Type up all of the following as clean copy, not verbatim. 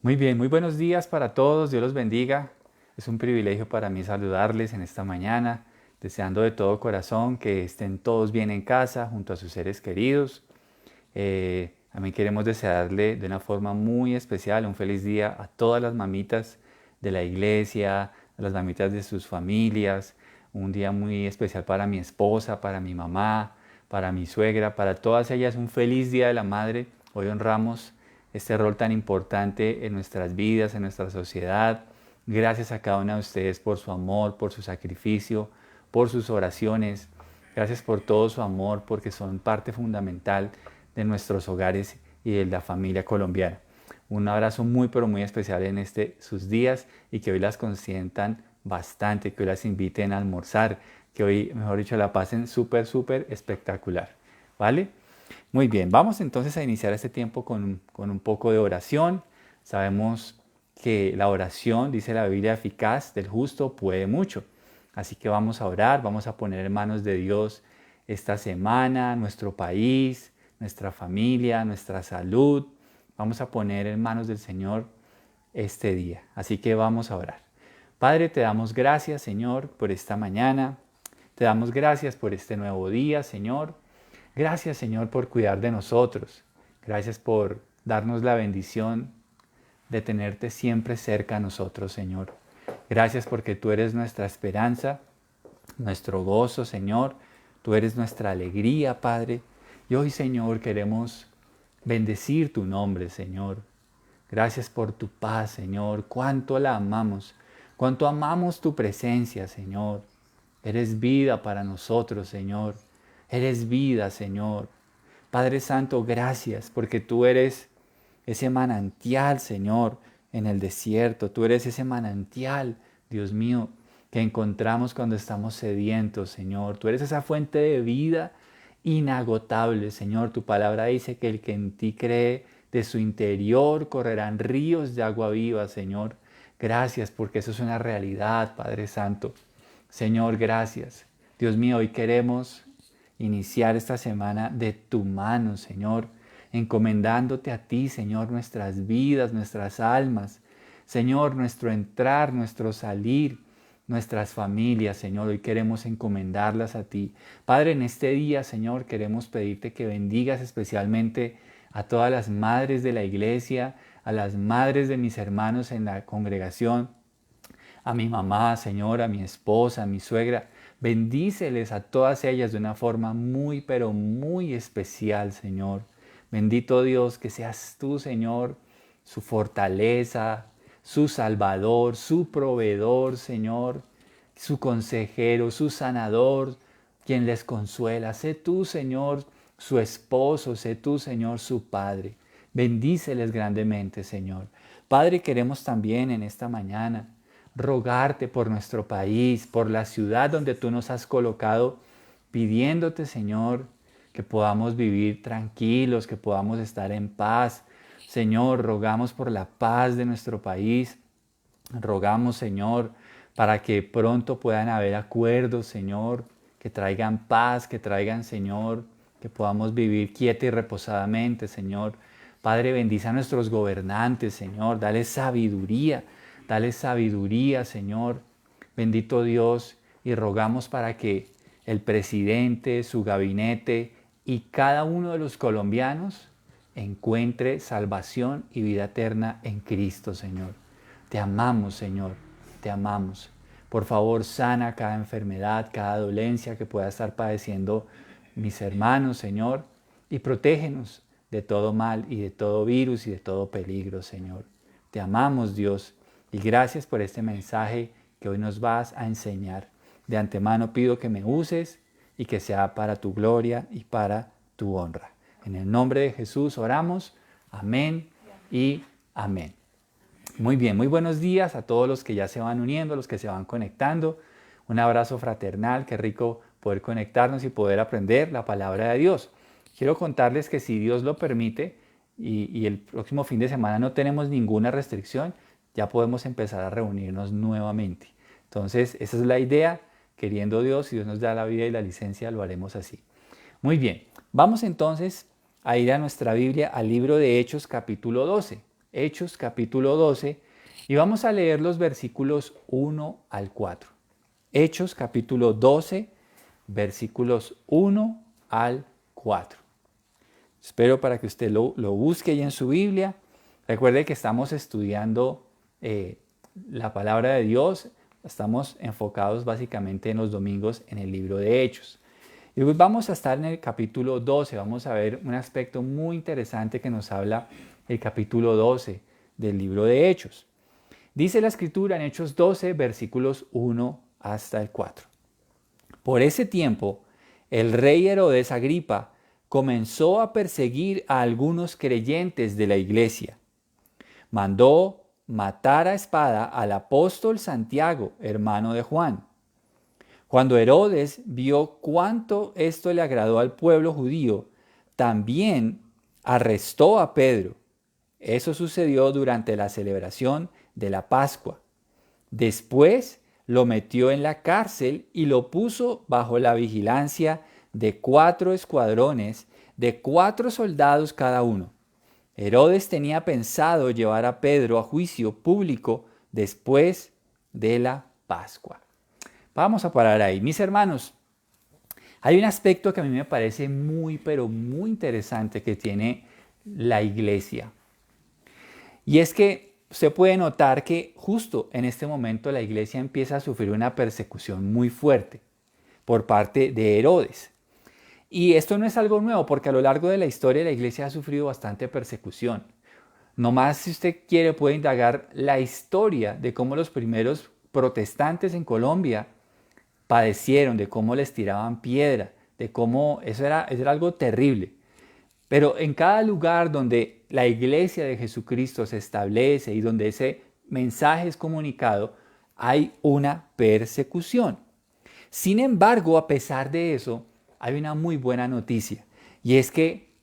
Muy bien, muy buenos días para todos, Dios los bendiga. Es un privilegio para mí saludarles en esta mañana, deseando de todo corazón que estén todos bien en casa, junto a sus seres queridos. También queremos desearle de una forma muy especial un feliz día a todas las mamitas de la iglesia, a las mamitas de sus familias, un día muy especial para mi esposa, para mi mamá, para mi suegra, para todas ellas un feliz día de la madre. Hoy honramos este rol tan importante en nuestras vidas, en nuestra sociedad. Gracias a cada una de ustedes por su amor, por su sacrificio, por sus oraciones. Gracias por todo su amor, porque son parte fundamental de nuestros hogares y de la familia colombiana. Un abrazo muy, pero muy especial en sus días y que hoy las consientan bastante, que hoy las inviten a almorzar, que hoy, mejor dicho, la pasen súper, súper espectacular. ¿Vale? Muy bien, vamos entonces a iniciar este tiempo con un poco de oración. Sabemos que la oración, dice la Biblia, eficaz del justo puede mucho. Así que vamos a orar, vamos a poner en manos de Dios esta semana, nuestro país, nuestra familia, nuestra salud. Vamos a poner en manos del Señor este día. Así que vamos a orar. Padre, te damos gracias, Señor, por esta mañana. Te damos gracias por este nuevo día, Señor. Gracias, Señor, por cuidar de nosotros. Gracias por darnos la bendición de tenerte siempre cerca a nosotros, Señor. Gracias porque tú eres nuestra esperanza, nuestro gozo, Señor. Tú eres nuestra alegría, Padre. Y hoy, Señor, queremos bendecir tu nombre, Señor. Gracias por tu paz, Señor. Cuánto la amamos. Cuánto amamos tu presencia, Señor. Eres vida para nosotros, Señor. Eres vida, Señor. Padre Santo, gracias porque tú eres ese manantial, Señor, en el desierto. Tú eres ese manantial, Dios mío, que encontramos cuando estamos sedientos, Señor. Tú eres esa fuente de vida inagotable, Señor. Tu palabra dice que el que en ti cree, de su interior correrán ríos de agua viva, Señor. Gracias porque eso es una realidad, Padre Santo. Señor, gracias. Dios mío, hoy queremos iniciar esta semana de tu mano, Señor, encomendándote a ti, Señor, nuestras vidas, nuestras almas, Señor, nuestro entrar, nuestro salir, nuestras familias, Señor, hoy queremos encomendarlas a ti. Padre, en este día, Señor, queremos pedirte que bendigas especialmente a todas las madres de la iglesia, a las madres de mis hermanos en la congregación, a mi mamá, Señor, a mi esposa, a mi suegra. Bendíceles a todas ellas de una forma muy, pero muy especial, Señor. Bendito Dios, que seas tú, Señor, su fortaleza, su salvador, su proveedor, Señor, su consejero, su sanador, quien les consuela. Sé tú, Señor, su esposo, sé tú, Señor, su padre. Bendíceles grandemente, Señor. Padre, queremos también en esta mañana rogarte por nuestro país, por la ciudad donde tú nos has colocado, pidiéndote, Señor, que podamos vivir tranquilos, que podamos estar en paz. Señor, rogamos por la paz de nuestro país. Rogamos, Señor, para que pronto puedan haber acuerdos, Señor, que traigan paz, que traigan, Señor, que podamos vivir quieta y reposadamente, Señor. Padre, bendice a nuestros gobernantes, Señor, dale sabiduría, Señor. Bendito Dios, y rogamos para que el presidente, su gabinete y cada uno de los colombianos encuentre salvación y vida eterna en Cristo, Señor. Te amamos, Señor, te amamos. Por favor, sana cada enfermedad, cada dolencia que pueda estar padeciendo mis hermanos, Señor, y protégenos de todo mal y de todo virus y de todo peligro, Señor. Te amamos, Dios, y gracias por este mensaje que hoy nos vas a enseñar. De antemano pido que me uses y que sea para tu gloria y para tu honra. En el nombre de Jesús oramos. Amén y amén. Muy bien, muy buenos días a todos los que ya se van uniendo, los que se van conectando. Un abrazo fraternal, qué rico poder conectarnos y poder aprender la palabra de Dios. Quiero contarles que si Dios lo permite y el próximo fin de semana no tenemos ninguna restricción, ya podemos empezar a reunirnos nuevamente. Entonces, esa es la idea. Queriendo Dios, si Dios nos da la vida y la licencia, lo haremos así. Muy bien, vamos entonces a ir a nuestra Biblia al libro de Hechos capítulo 12. Hechos capítulo 12, y vamos a leer los versículos 1 al 4. Hechos capítulo 12, versículos 1 al 4. Espero para que usted lo busque ahí en su Biblia. Recuerde que estamos estudiando la palabra de Dios. Estamos enfocados básicamente en los domingos en el libro de Hechos. Y hoy vamos a estar en el capítulo 12. Vamos a ver un aspecto muy interesante que nos habla el capítulo 12 del libro de Hechos. Dice la Escritura en Hechos 12, versículos 1 hasta el 4. Por ese tiempo, el rey Herodes Agripa comenzó a perseguir a algunos creyentes de la iglesia. Mandó matar a espada al apóstol Santiago, hermano de Juan. Cuando Herodes vio cuánto esto le agradó al pueblo judío, también arrestó a Pedro. Eso sucedió durante la celebración de la Pascua. Después lo metió en la cárcel y lo puso bajo la vigilancia de 4 escuadrones de 4 soldados cada uno. Herodes tenía pensado llevar a Pedro a juicio público después de la Pascua. Vamos a parar ahí. Mis hermanos, hay un aspecto que a mí me parece pero muy interesante que tiene la iglesia. Y es que usted puede notar que justo en este momento la iglesia empieza a sufrir una persecución muy fuerte por parte de Herodes. Y esto no es algo nuevo porque a lo largo de la historia la iglesia ha sufrido bastante persecución. Nomás si usted quiere puede indagar la historia de cómo los primeros protestantes en Colombia padecieron, de cómo les tiraban piedra, de cómo eso era algo terrible. Pero en cada lugar donde la iglesia de Jesucristo se establece y donde ese mensaje es comunicado, hay una persecución. Sin embargo, a pesar de eso, hay una muy buena noticia, y es que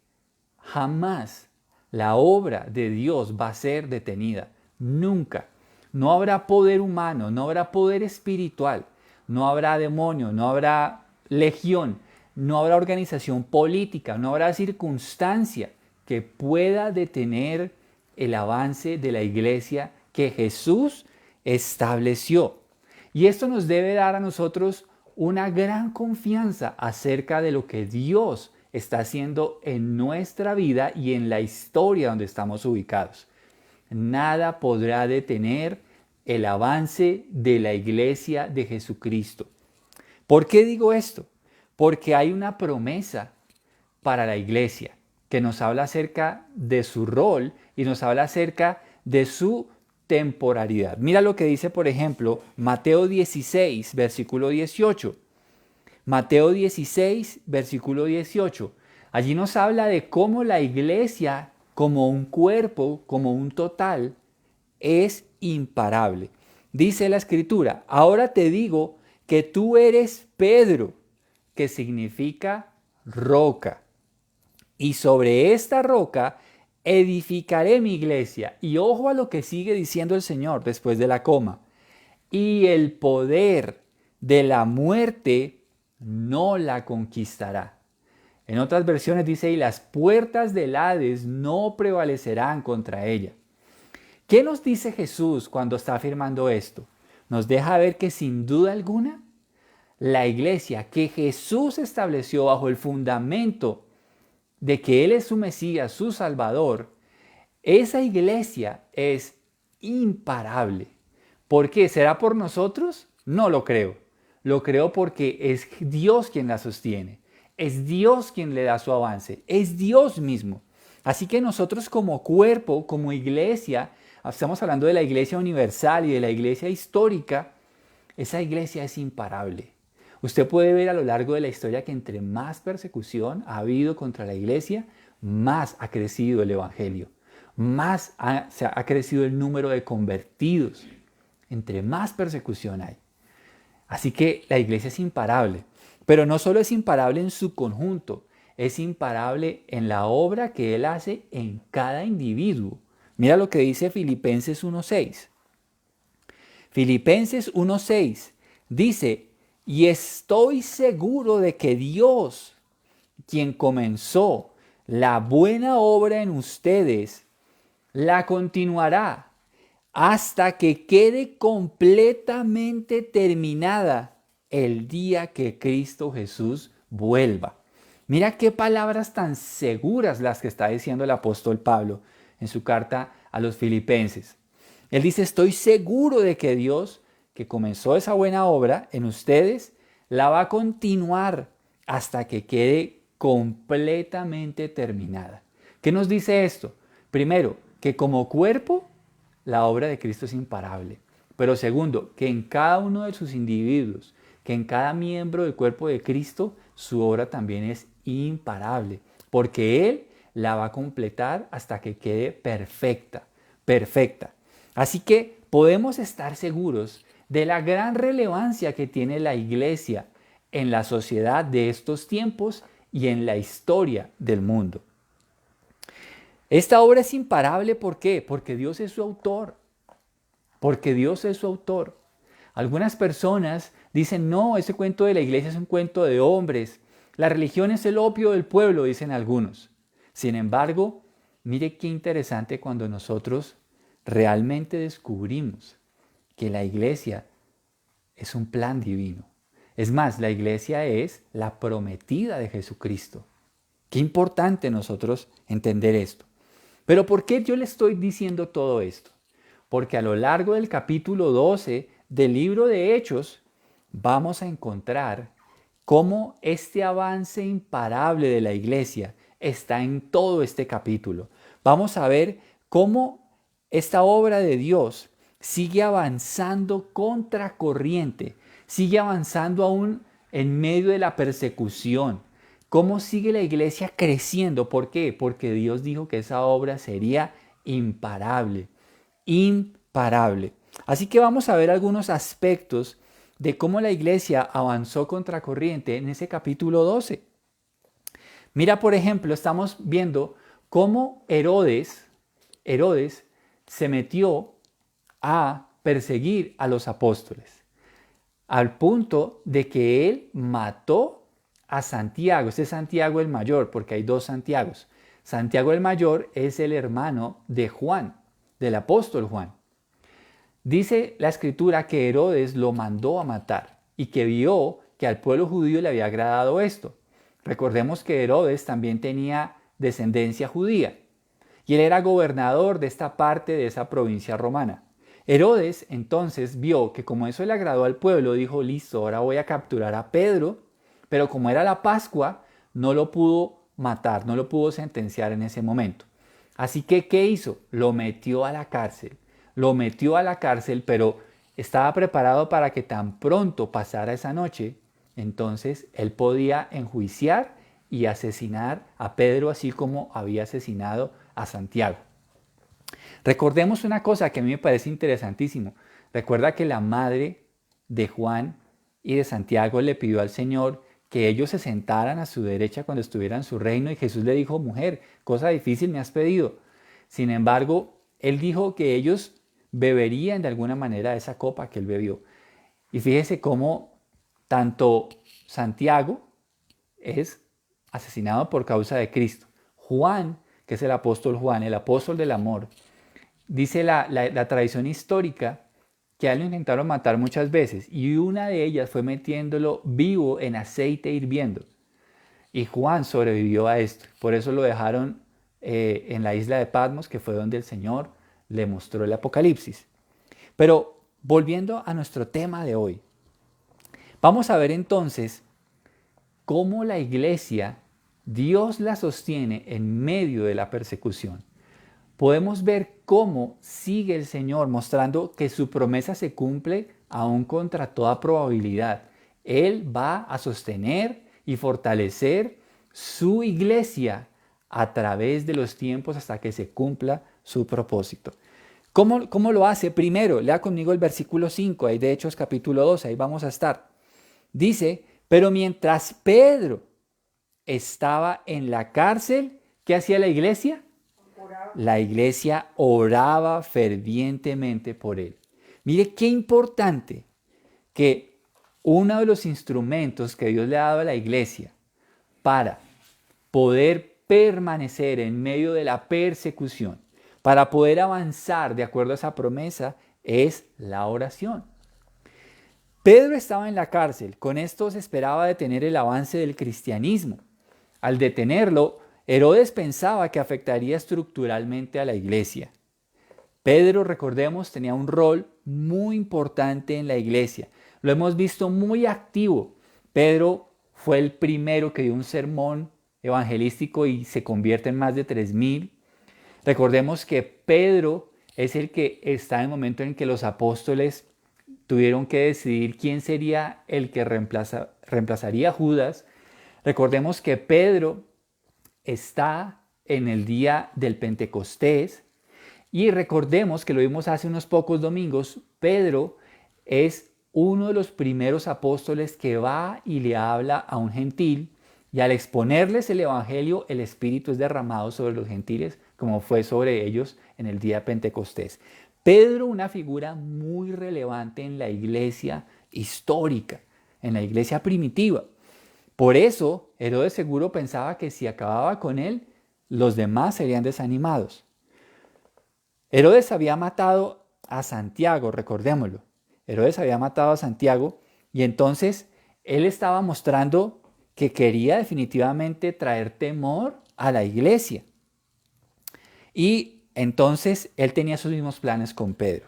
jamás la obra de Dios va a ser detenida. Nunca. No habrá poder humano, no habrá poder espiritual, no habrá demonio, no habrá legión, no habrá organización política, no habrá circunstancia que pueda detener el avance de la iglesia que Jesús estableció. Y esto nos debe dar a nosotros una gran confianza acerca de lo que Dios está haciendo en nuestra vida y en la historia donde estamos ubicados. Nada podrá detener el avance de la iglesia de Jesucristo. ¿Por qué digo esto? Porque hay una promesa para la iglesia que nos habla acerca de su rol y nos habla acerca de su temporalidad. Mira lo que dice, por ejemplo, Mateo 16, versículo 18. Mateo 16, versículo 18. Allí nos habla de cómo la iglesia, como un cuerpo, como un total, es imparable. Dice la Escritura, ahora te digo que tú eres Pedro, que significa roca. Y sobre esta roca edificaré mi iglesia. Y ojo a lo que sigue diciendo el Señor después de la coma. Y el poder de la muerte no la conquistará. En otras versiones dice, y las puertas del Hades no prevalecerán contra ella. ¿Qué nos dice Jesús cuando está afirmando esto? Nos deja ver que sin duda alguna, la iglesia que Jesús estableció bajo el fundamento de que Él es su Mesías, su Salvador, esa iglesia es imparable. ¿Por qué? ¿Será por nosotros? No lo creo. Lo creo porque es Dios quien la sostiene. Es Dios quien le da su avance. Es Dios mismo. Así que nosotros como cuerpo, como iglesia, estamos hablando de la iglesia universal y de la iglesia histórica, esa iglesia es imparable. Usted puede ver a lo largo de la historia que entre más persecución ha habido contra la iglesia, más ha crecido el evangelio, más ha crecido el número de convertidos, entre más persecución hay. Así que la iglesia es imparable, pero no solo es imparable en su conjunto, es imparable en la obra que Él hace en cada individuo. Mira lo que dice Filipenses 1:6. Filipenses 1:6 dice, y estoy seguro de que Dios, quien comenzó la buena obra en ustedes, la continuará hasta que quede completamente terminada el día que Cristo Jesús vuelva. Mira qué palabras tan seguras las que está diciendo el apóstol Pablo en su carta a los filipenses. Él dice, estoy seguro de que Dios, que comenzó esa buena obra en ustedes, la va a continuar hasta que quede completamente terminada. ¿Qué nos dice esto? Primero, que como cuerpo, la obra de Cristo es imparable. Pero segundo, que en cada uno de sus individuos, que en cada miembro del cuerpo de Cristo, su obra también es imparable, porque Él la va a completar hasta que quede perfecta, perfecta. Así que podemos estar seguros de la gran relevancia que tiene la iglesia en la sociedad de estos tiempos y en la historia del mundo. Esta obra es imparable, ¿por qué? Porque Dios es su autor. Porque Dios es su autor. Algunas personas dicen, no, ese cuento de la iglesia es un cuento de hombres. La religión es el opio del pueblo, dicen algunos. Sin embargo, mire qué interesante cuando nosotros realmente descubrimos que la iglesia es un plan divino. Es más, la iglesia es la prometida de Jesucristo. Qué importante nosotros entender esto. Pero ¿por qué yo le estoy diciendo todo esto? Porque a lo largo del capítulo 12 del libro de Hechos vamos a encontrar cómo este avance imparable de la iglesia está en todo este capítulo. Vamos a ver cómo esta obra de Dios sigue avanzando contracorriente, sigue avanzando aún en medio de la persecución. ¿Cómo sigue la iglesia creciendo? ¿Por qué? Porque Dios dijo que esa obra sería imparable, imparable. Así que vamos a ver algunos aspectos de cómo la iglesia avanzó contracorriente en ese capítulo 12. Mira, por ejemplo, estamos viendo cómo Herodes se metió a perseguir a los apóstoles, al punto de que él mató a Santiago. Este es Santiago el mayor, porque hay dos Santiagos. Santiago el mayor es el hermano de Juan, del apóstol Juan. Dice la escritura que Herodes lo mandó a matar y que vio que al pueblo judío le había agradado esto. Recordemos que Herodes también tenía descendencia judía y él era gobernador de esta parte de esa provincia romana. Herodes entonces vio que como eso le agradó al pueblo, dijo, listo, ahora voy a capturar a Pedro, pero como era la Pascua, no lo pudo matar, no lo pudo sentenciar en ese momento. Así que, ¿qué hizo? Lo metió a la cárcel. Lo metió a la cárcel, pero estaba preparado para que tan pronto pasara esa noche, entonces él podía enjuiciar y asesinar a Pedro, así como había asesinado a Santiago. Recordemos una cosa que a mí me parece interesantísimo. Recuerda que la madre de Juan y de Santiago le pidió al Señor que ellos se sentaran a su derecha cuando estuviera en su reino y Jesús le dijo, mujer, cosa difícil me has pedido. Sin embargo, él dijo que ellos beberían de alguna manera esa copa que él bebió. Y fíjese cómo tanto Santiago es asesinado por causa de Cristo. Juan, que es el apóstol Juan, el apóstol del amor, dice la tradición histórica que a él lo intentaron matar muchas veces y una de ellas fue metiéndolo vivo en aceite hirviendo. Y Juan sobrevivió a esto. Por eso lo dejaron en la isla de Patmos, que fue donde el Señor le mostró el Apocalipsis. Pero volviendo a nuestro tema de hoy, vamos a ver entonces cómo la iglesia, Dios la sostiene en medio de la persecución. Podemos ver cómo sigue el Señor mostrando que su promesa se cumple aún contra toda probabilidad. Él va a sostener y fortalecer su iglesia a través de los tiempos hasta que se cumpla su propósito. ¿Cómo lo hace? Primero, lea conmigo el versículo 5, ahí de Hechos capítulo 12, ahí vamos a estar. Dice, pero mientras Pedro estaba en la cárcel, ¿qué hacía la iglesia? La iglesia oraba fervientemente por él. Mire qué importante que uno de los instrumentos que Dios le ha dado a la iglesia para poder permanecer en medio de la persecución, para poder avanzar de acuerdo a esa promesa es la oración. Pedro estaba en la cárcel, con esto se esperaba detener el avance del cristianismo. Al detenerlo, Herodes pensaba que afectaría estructuralmente a la iglesia. Pedro, recordemos, tenía un rol muy importante en la iglesia. Lo hemos visto muy activo. Pedro fue el primero que dio un sermón evangelístico y se convierte en más de 3,000. Recordemos que Pedro es el que está en el momento en que los apóstoles tuvieron que decidir quién sería el que reemplazaría a Judas. Recordemos que Pedro está en el día del Pentecostés y recordemos que lo vimos hace unos pocos domingos. Pedro es uno de los primeros apóstoles que va y le habla a un gentil y al exponerles el evangelio, el Espíritu es derramado sobre los gentiles como fue sobre ellos en el día de Pentecostés. Pedro, una figura muy relevante en la iglesia histórica, en la iglesia primitiva. Por eso, Herodes seguro pensaba que si acababa con él, los demás serían desanimados. Herodes había matado a Santiago, recordémoslo. Herodes había matado a Santiago y entonces él estaba mostrando que quería definitivamente traer temor a la iglesia. Y entonces él tenía sus mismos planes con Pedro.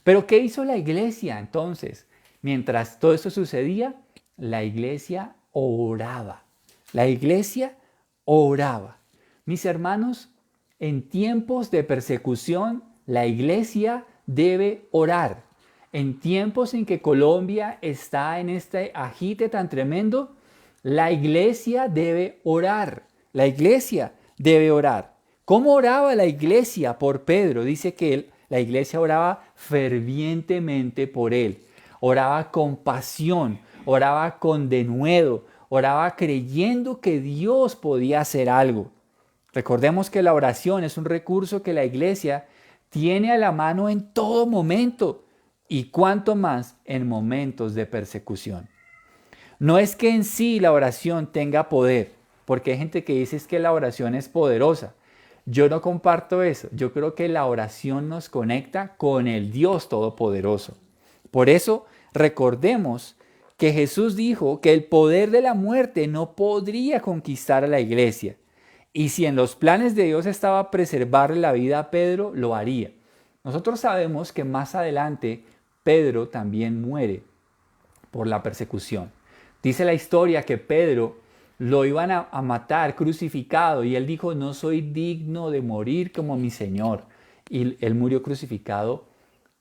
Pero ¿qué hizo la iglesia entonces? Mientras todo esto sucedía, la iglesia oraba. La iglesia oraba. Mis hermanos, en tiempos de persecución, la iglesia debe orar. En tiempos en que Colombia está en este agite tan tremendo, la iglesia debe orar. La iglesia debe orar. ¿Cómo oraba la iglesia por Pedro? Dice que la iglesia oraba fervientemente por él. Oraba con pasión, oraba con denuedo, oraba creyendo que Dios podía hacer algo. Recordemos que la oración es un recurso que la iglesia tiene a la mano en todo momento y cuanto más en momentos de persecución. No es que en sí la oración tenga poder, porque hay gente que dice es que la oración es poderosa. Yo no comparto eso. Yo creo que la oración nos conecta con el Dios Todopoderoso. Por eso recordemos que Jesús dijo que el poder de la muerte no podría conquistar a la iglesia. Y si en los planes de Dios estaba preservarle la vida a Pedro, lo haría. Nosotros sabemos que más adelante Pedro también muere por la persecución. Dice la historia que Pedro lo iban a matar crucificado y él dijo, no soy digno de morir como mi Señor. Y él murió crucificado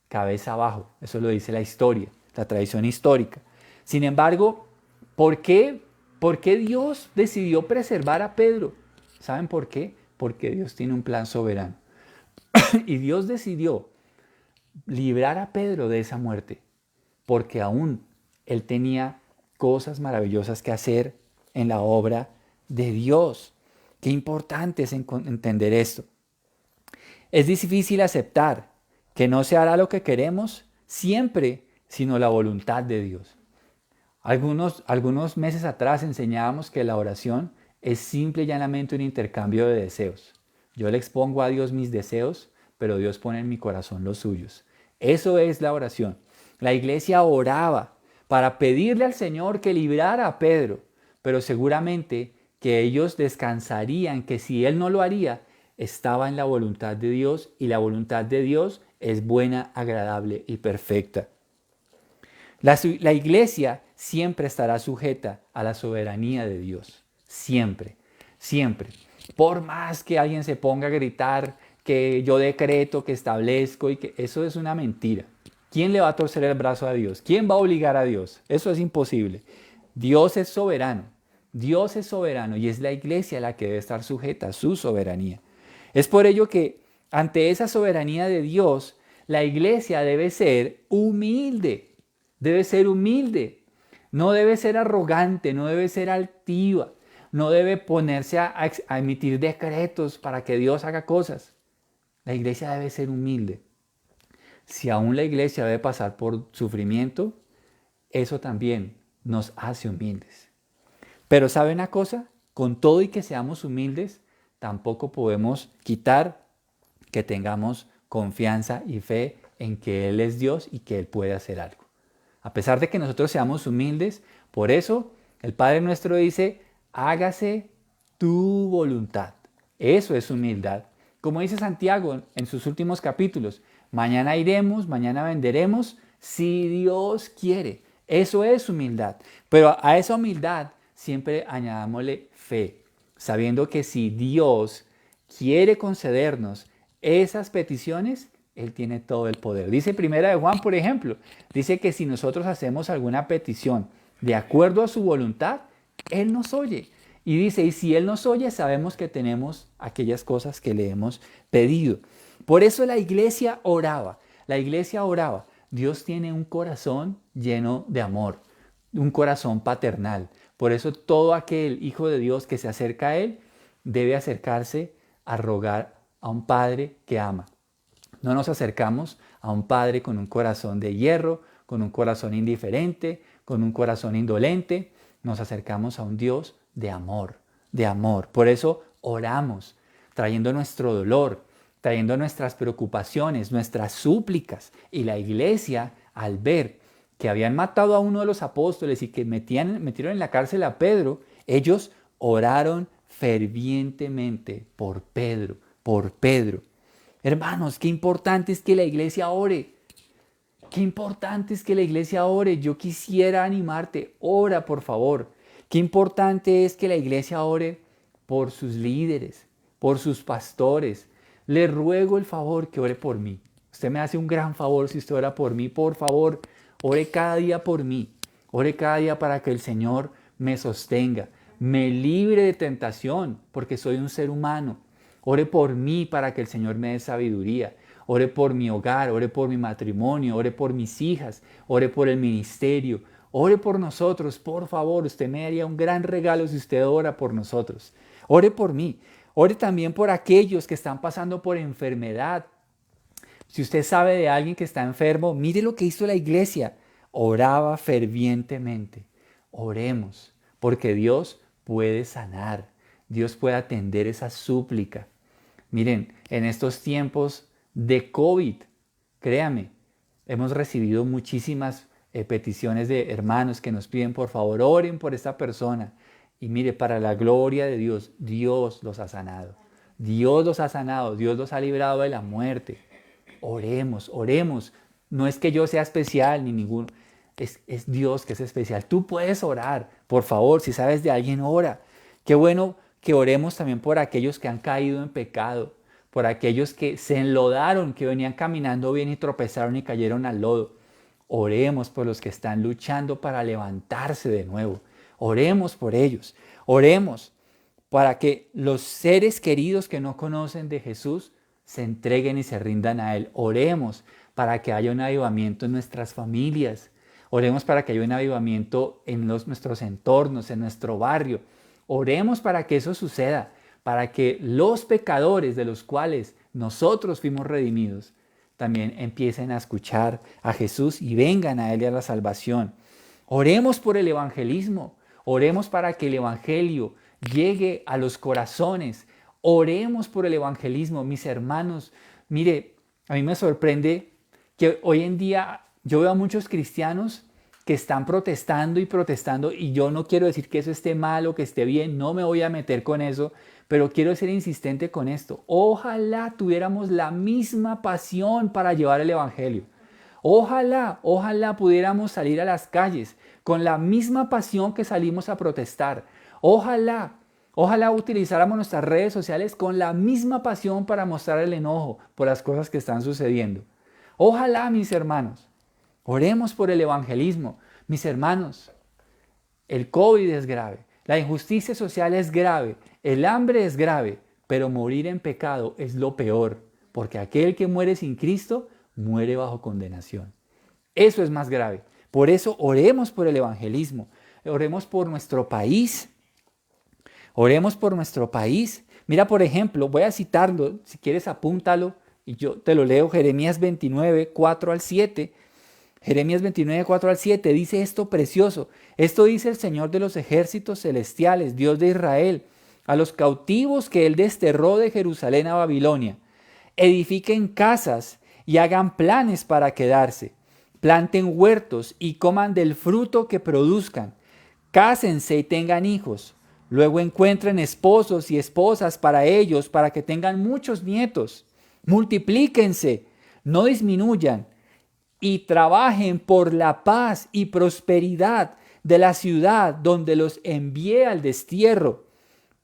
cabeza abajo. Eso lo dice la historia, la tradición histórica. Sin embargo, ¿por qué Dios decidió preservar a Pedro? ¿Saben por qué? Porque Dios tiene un plan soberano. Y Dios decidió librar a Pedro de esa muerte, porque aún él tenía cosas maravillosas que hacer en la obra de Dios. Qué importante es entender esto. Es difícil aceptar que no se hará lo que queremos siempre, sino la voluntad de Dios. Algunos meses atrás enseñábamos que la oración es simple y llanamente un intercambio de deseos. Yo le expongo a Dios mis deseos, pero Dios pone en mi corazón los suyos. Eso es la oración. La iglesia oraba para pedirle al Señor que librara a Pedro, pero seguramente que ellos descansarían que si Él no lo haría, estaba en la voluntad de Dios y la voluntad de Dios es buena, agradable y perfecta. La iglesia siempre estará sujeta a la soberanía de Dios. Siempre, siempre. Por más que alguien se ponga a gritar que yo decreto, que establezco y que eso es una mentira. ¿Quién le va a torcer el brazo a Dios? ¿Quién va a obligar a Dios? Eso es imposible. Dios es soberano. Dios es soberano y es la iglesia la que debe estar sujeta a su soberanía. Es por ello que ante esa soberanía de Dios, la iglesia debe ser humilde. Debe ser humilde. No debe ser arrogante, no debe ser altiva. No debe ponerse a emitir decretos para que Dios haga cosas. La iglesia debe ser humilde. Si aún la iglesia debe pasar por sufrimiento, eso también nos hace humildes. Pero ¿sabe una cosa? Con todo y que seamos humildes, tampoco podemos quitar que tengamos confianza y fe en que Él es Dios y que Él puede hacer algo. A pesar de que nosotros seamos humildes, por eso el Padre nuestro dice, hágase tu voluntad. Eso es humildad. Como dice Santiago en sus últimos capítulos, mañana iremos, mañana venderemos, si Dios quiere. Eso es humildad. Pero a esa humildad siempre añadámosle fe, sabiendo que si Dios quiere concedernos esas peticiones, Él tiene todo el poder. Dice Primera de Juan, por ejemplo, dice que si nosotros hacemos alguna petición de acuerdo a su voluntad, Él nos oye. Y dice, y si Él nos oye, sabemos que tenemos aquellas cosas que le hemos pedido. Por eso la iglesia oraba. La iglesia oraba. Dios tiene un corazón lleno de amor, un corazón paternal. Por eso todo aquel hijo de Dios que se acerca a Él debe acercarse a rogar a un Padre que ama. No nos acercamos a un Padre con un corazón de hierro, con un corazón indiferente, con un corazón indolente. Nos acercamos a un Dios de amor, de amor. Por eso oramos, trayendo nuestro dolor, trayendo nuestras preocupaciones, nuestras súplicas. Y la iglesia, al ver que habían matado a uno de los apóstoles y que metieron en la cárcel a Pedro, ellos oraron fervientemente por Pedro, por Pedro. Hermanos, qué importante es que la iglesia ore. Qué importante es que la iglesia ore. Yo quisiera animarte, ora por favor. Qué importante es que la iglesia ore por sus líderes, por sus pastores. Le ruego el favor que ore por mí. Usted me hace un gran favor si usted ora por mí. Por favor, ore cada día por mí. Ore cada día para que el Señor me sostenga, me libre de tentación, porque soy un ser humano. Ore por mí para que el Señor me dé sabiduría. Ore por mi hogar, ore por mi matrimonio, ore por mis hijas, ore por el ministerio. Ore por nosotros, por favor. Usted me daría un gran regalo si usted ora por nosotros. Ore por mí. Ore también por aquellos que están pasando por enfermedad. Si usted sabe de alguien que está enfermo, mire lo que hizo la iglesia. Oraba fervientemente. Oremos, porque Dios puede sanar. Dios puede atender esa súplica. Miren, en estos tiempos de COVID, créame, hemos recibido muchísimas peticiones de hermanos que nos piden, por favor, oren por esta persona. Y mire, para la gloria de Dios, Dios los ha sanado. Dios los ha sanado, Dios los ha librado de la muerte. Oremos, oremos. No es que yo sea especial ni ninguno. Es Dios que es especial. Tú puedes orar, por favor, si sabes de alguien, ora. Qué bueno que oremos también por aquellos que han caído en pecado, por aquellos que se enlodaron, que venían caminando bien y tropezaron y cayeron al lodo. Oremos por los que están luchando para levantarse de nuevo. Oremos por ellos. Oremos para que los seres queridos que no conocen de Jesús se entreguen y se rindan a Él. Oremos para que haya un avivamiento en nuestras familias. Oremos para que haya un avivamiento en nuestros entornos, en nuestro barrio. Oremos para que eso suceda, para que los pecadores de los cuales nosotros fuimos redimidos también empiecen a escuchar a Jesús y vengan a Él y a la salvación. Oremos por el evangelismo, oremos para que el evangelio llegue a los corazones. Oremos por el evangelismo, mis hermanos. Mire, a mí me sorprende que hoy en día yo veo a muchos cristianos que están protestando y yo no quiero decir que eso esté mal o que esté bien, no me voy a meter con eso, pero quiero ser insistente con esto. Ojalá tuviéramos la misma pasión para llevar el evangelio. Ojalá pudiéramos salir a las calles con la misma pasión que salimos a protestar. Ojalá utilizáramos nuestras redes sociales con la misma pasión para mostrar el enojo por las cosas que están sucediendo. Ojalá, mis hermanos, oremos por el evangelismo. Mis hermanos, el COVID es grave, la injusticia social es grave, el hambre es grave, pero morir en pecado es lo peor, porque aquel que muere sin Cristo muere bajo condenación. Eso es más grave. Por eso oremos por el evangelismo, oremos por nuestro país. Oremos por nuestro país. Mira, por ejemplo, voy a citarlo, si quieres apúntalo y yo te lo leo, Jeremías 29, 4 al 7. Jeremías 29, 4 al 7 dice esto precioso. Esto dice el Señor de los ejércitos celestiales, Dios de Israel, a los cautivos que Él desterró de Jerusalén a Babilonia. Edifiquen casas y hagan planes para quedarse. Planten huertos y coman del fruto que produzcan. Cásense y tengan hijos. Luego encuentren esposos y esposas para ellos, para que tengan muchos nietos. Multiplíquense, no disminuyan, y trabajen por la paz y prosperidad de la ciudad donde los envié al destierro.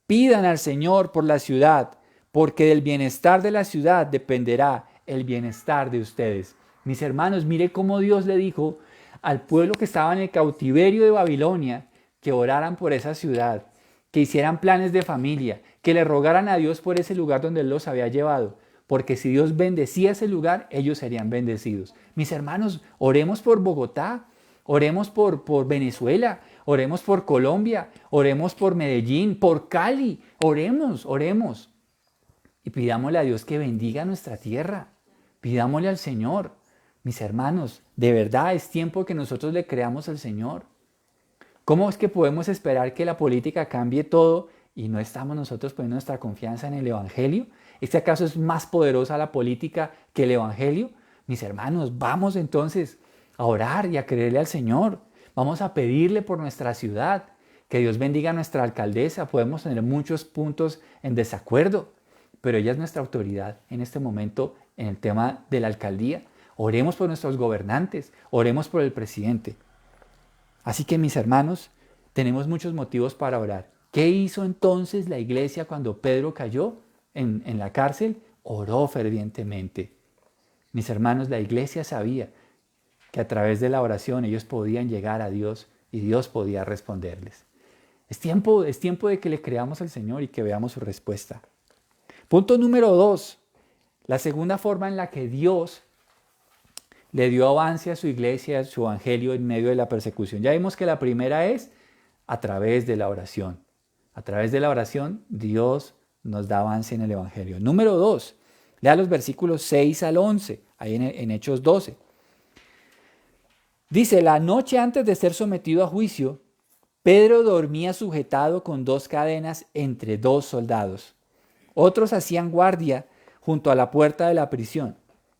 Pidan al Señor por la ciudad, porque del bienestar de la ciudad dependerá el bienestar de ustedes. Mis hermanos, mire cómo Dios le dijo al pueblo que estaba en el cautiverio de Babilonia que oraran por esa ciudad, que hicieran planes de familia, que le rogaran a Dios por ese lugar donde Él los había llevado, porque si Dios bendecía ese lugar, ellos serían bendecidos. Mis hermanos, oremos por Bogotá, oremos por Venezuela, oremos por Colombia, oremos por Medellín, por Cali, oremos. Y pidámosle a Dios que bendiga nuestra tierra, pidámosle al Señor. Mis hermanos, de verdad es tiempo que nosotros le creamos al Señor. ¿Cómo es que podemos esperar que la política cambie todo y no estamos nosotros poniendo nuestra confianza en el Evangelio? ¿Este acaso es más poderosa la política que el Evangelio? Mis hermanos, vamos entonces a orar y a creerle al Señor. Vamos a pedirle por nuestra ciudad, que Dios bendiga a nuestra alcaldesa. Podemos tener muchos puntos en desacuerdo, pero ella es nuestra autoridad en este momento en el tema de la alcaldía. Oremos por nuestros gobernantes, oremos por el presidente. Así que mis hermanos, tenemos muchos motivos para orar. ¿Qué hizo entonces la iglesia cuando Pedro cayó en la cárcel? Oró fervientemente. Mis hermanos, la iglesia sabía que a través de la oración ellos podían llegar a Dios y Dios podía responderles. Es tiempo de que le creamos al Señor y que veamos su respuesta. Punto número 2. La segunda forma en la que Dios le dio avance a su iglesia, a su evangelio en medio de la persecución. Ya vimos que la primera es a través de la oración. A través de la oración, Dios nos da avance en el evangelio. Número 2, lea los versículos 6 al 11, ahí en Hechos 12. Dice, la noche antes de ser sometido a juicio, Pedro dormía sujetado con 2 cadenas entre 2 soldados. Otros hacían guardia junto a la puerta de la prisión.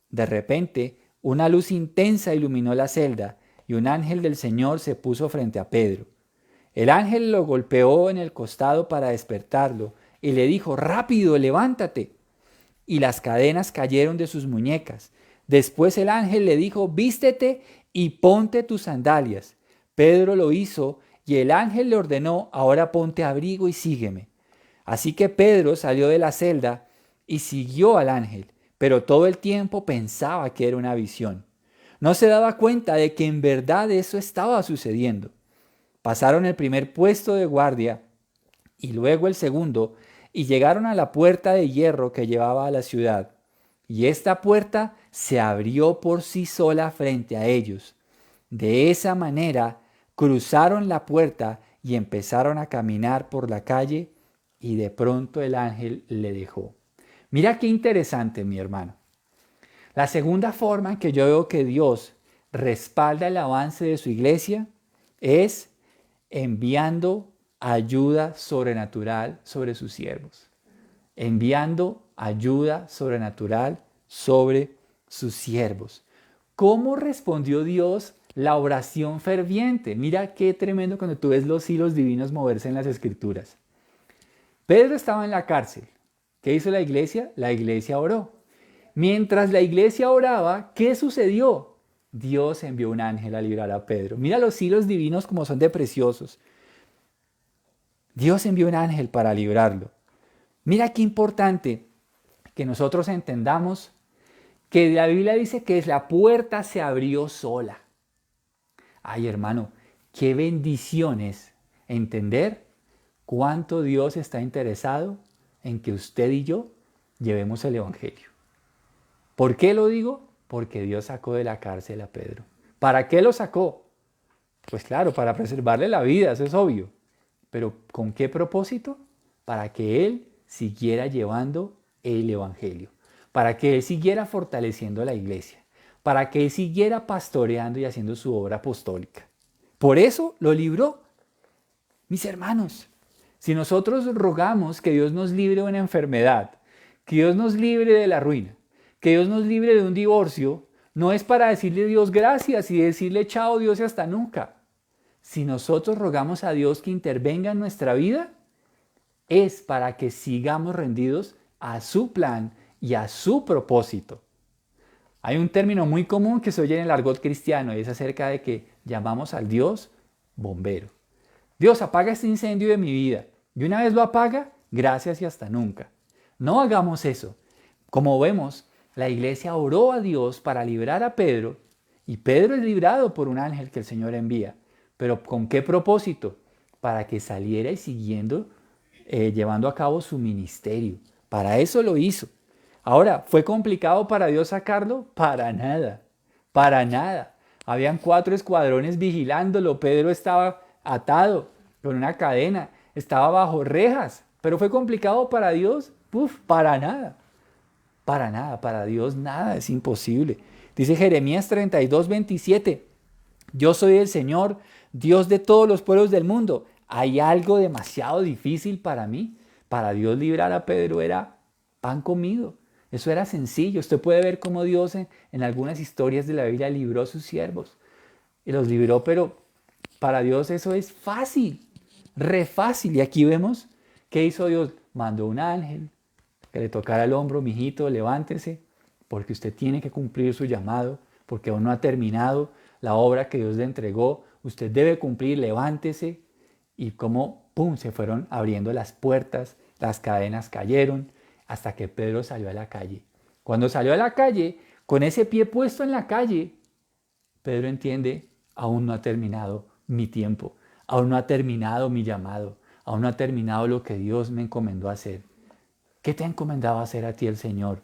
De repente, una luz intensa iluminó la celda y un ángel del Señor se puso frente a Pedro. El ángel lo golpeó en el costado para despertarlo y le dijo, rápido, levántate. Y las cadenas cayeron de sus muñecas. Después el ángel le dijo, vístete y ponte tus sandalias. Pedro lo hizo y el ángel le ordenó, ahora ponte abrigo y sígueme. Así que Pedro salió de la celda y siguió al ángel, pero todo el tiempo pensaba que era una visión. No se daba cuenta de que en verdad eso estaba sucediendo. Pasaron el primer puesto de guardia y luego el segundo y llegaron a la puerta de hierro que llevaba a la ciudad. Y esta puerta se abrió por sí sola frente a ellos. De esa manera cruzaron la puerta y empezaron a caminar por la calle y de pronto el ángel le dejó. Mira qué interesante, mi hermano. La segunda forma en que yo veo que Dios respalda el avance de su iglesia es enviando ayuda sobrenatural sobre sus siervos. Enviando ayuda sobrenatural sobre sus siervos. ¿Cómo respondió Dios la oración ferviente? Mira qué tremendo cuando tú ves los hilos divinos moverse en las escrituras. Pedro estaba en la cárcel. ¿Qué hizo la iglesia? La iglesia oró. Mientras la iglesia oraba, ¿qué sucedió? Dios envió un ángel a librar a Pedro. Mira los hilos divinos como son de preciosos. Dios envió un ángel para librarlo. Mira qué importante que nosotros entendamos que la Biblia dice que la puerta se abrió sola. Ay, hermano, qué bendición es entender cuánto Dios está interesado en que usted y yo llevemos el evangelio. ¿Por qué lo digo? Porque Dios sacó de la cárcel a Pedro. ¿Para qué lo sacó? Pues claro, para preservarle la vida, eso es obvio. Pero ¿con qué propósito? Para que él siguiera llevando el evangelio. Para que él siguiera fortaleciendo la iglesia. Para que él siguiera pastoreando y haciendo su obra apostólica. Por eso lo libró. Mis hermanos, si nosotros rogamos que Dios nos libre de una enfermedad, que Dios nos libre de la ruina, que Dios nos libre de un divorcio, no es para decirle a Dios gracias y decirle chao Dios y hasta nunca. Si nosotros rogamos a Dios que intervenga en nuestra vida, es para que sigamos rendidos a su plan y a su propósito. Hay un término muy común que se oye en el argot cristiano y es acerca de que llamamos al Dios bombero. Dios, apaga este incendio de mi vida. Y una vez lo apaga, gracias y hasta nunca. No hagamos eso. Como vemos, la iglesia oró a Dios para librar a Pedro y Pedro es librado por un ángel que el Señor envía. ¿Pero con qué propósito? Para que saliera y llevando a cabo su ministerio. Para eso lo hizo. Ahora, ¿fue complicado para Dios sacarlo? Para nada, para nada. Habían 4 escuadrones vigilándolo. Pedro estaba atado con una cadena, estaba bajo rejas. ¿Pero fue complicado para Dios? Para nada. Para nada, para Dios nada es imposible. Dice Jeremías 32:27. Yo soy el Señor, Dios de todos los pueblos del mundo. ¿Hay algo demasiado difícil para mí? Para Dios librar a Pedro era pan comido. Eso era sencillo. Usted puede ver cómo Dios en algunas historias de la Biblia libró a sus siervos. Y los libró, pero para Dios eso es fácil, re fácil. Y aquí vemos qué hizo Dios. Mandó un ángel que le tocara el hombro, mijito, levántese, porque usted tiene que cumplir su llamado, porque aún no ha terminado la obra que Dios le entregó. Usted debe cumplir, levántese. Y como, se fueron abriendo las puertas, las cadenas cayeron, hasta que Pedro salió a la calle. Cuando salió a la calle, con ese pie puesto en la calle, Pedro entiende, aún no ha terminado mi tiempo, aún no ha terminado mi llamado, aún no ha terminado lo que Dios me encomendó a hacer. ¿Qué te ha encomendado a hacer a ti el Señor?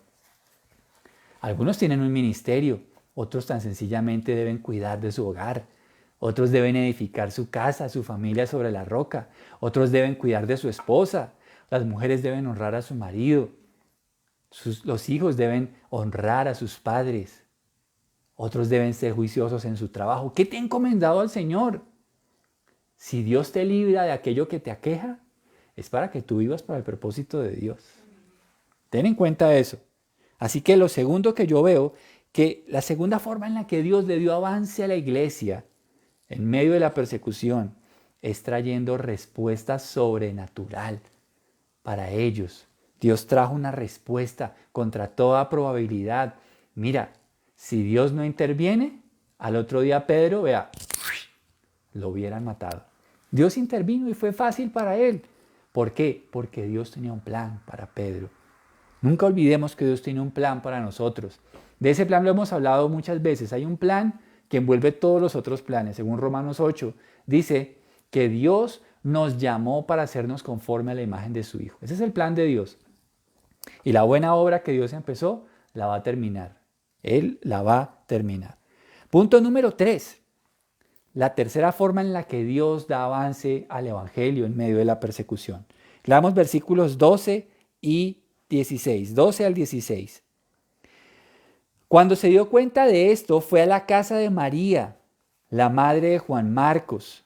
Algunos tienen un ministerio, otros tan sencillamente deben cuidar de su hogar, otros deben edificar su casa, su familia sobre la roca, otros deben cuidar de su esposa, las mujeres deben honrar a su marido, los hijos deben honrar a sus padres, otros deben ser juiciosos en su trabajo. ¿Qué te ha encomendado al Señor? Si Dios te libra de aquello que te aqueja, es para que tú vivas para el propósito de Dios. Ten en cuenta eso. Así que lo segundo que yo veo, que la segunda forma en la que Dios le dio avance a la iglesia en medio de la persecución es trayendo respuesta sobrenatural para ellos. Dios trajo una respuesta contra toda probabilidad. Mira, si Dios no interviene, al otro día Pedro, lo hubieran matado. Dios intervino y fue fácil para él. ¿Por qué? Porque Dios tenía un plan para Pedro. Nunca olvidemos que Dios tiene un plan para nosotros. De ese plan lo hemos hablado muchas veces. Hay un plan que envuelve todos los otros planes. Según Romanos 8, dice que Dios nos llamó para hacernos conforme a la imagen de su Hijo. Ese es el plan de Dios. Y la buena obra que Dios empezó, la va a terminar. Él la va a terminar. Punto número 3. La tercera forma en la que Dios da avance al Evangelio en medio de la persecución. Leamos versículos 12 y 16. 12 al 16. Cuando se dio cuenta de esto, fue a la casa de María, la madre de Juan Marcos,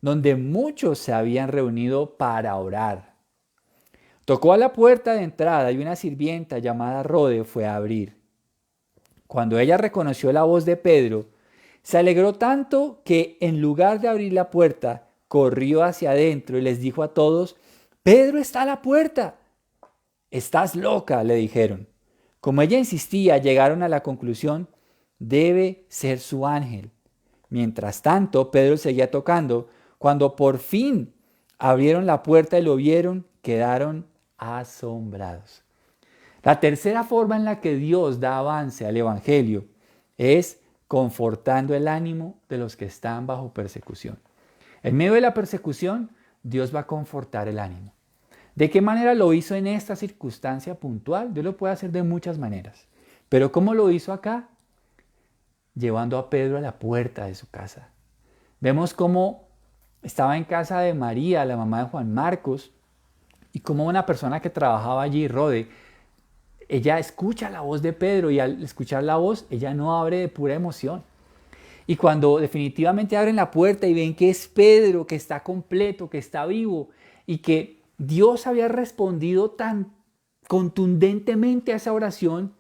donde muchos se habían reunido para orar. Tocó a la puerta de entrada y una sirvienta llamada Rode fue a abrir. Cuando ella reconoció la voz de Pedro, se alegró tanto que en lugar de abrir la puerta, corrió hacia adentro y les dijo a todos: «Pedro está a la puerta». «Estás loca», le dijeron. Como ella insistía, llegaron a la conclusión: debe ser su ángel. Mientras tanto, Pedro seguía tocando. Cuando por fin abrieron la puerta y lo vieron, quedaron asombrados. La tercera forma en la que Dios da avance al Evangelio es confortando el ánimo de los que están bajo persecución. En medio de la persecución, Dios va a confortar el ánimo. ¿De qué manera lo hizo en esta circunstancia puntual? Dios lo puede hacer de muchas maneras. Pero ¿cómo lo hizo acá? Llevando a Pedro a la puerta de su casa. Vemos cómo estaba en casa de María, la mamá de Juan Marcos, y cómo una persona que trabajaba allí, Rode, ella escucha la voz de Pedro y al escuchar la voz, ella no abre de pura emoción. Y cuando definitivamente abren la puerta y ven que es Pedro, que está completo, que está vivo y que Dios había respondido tan contundentemente a esa oración,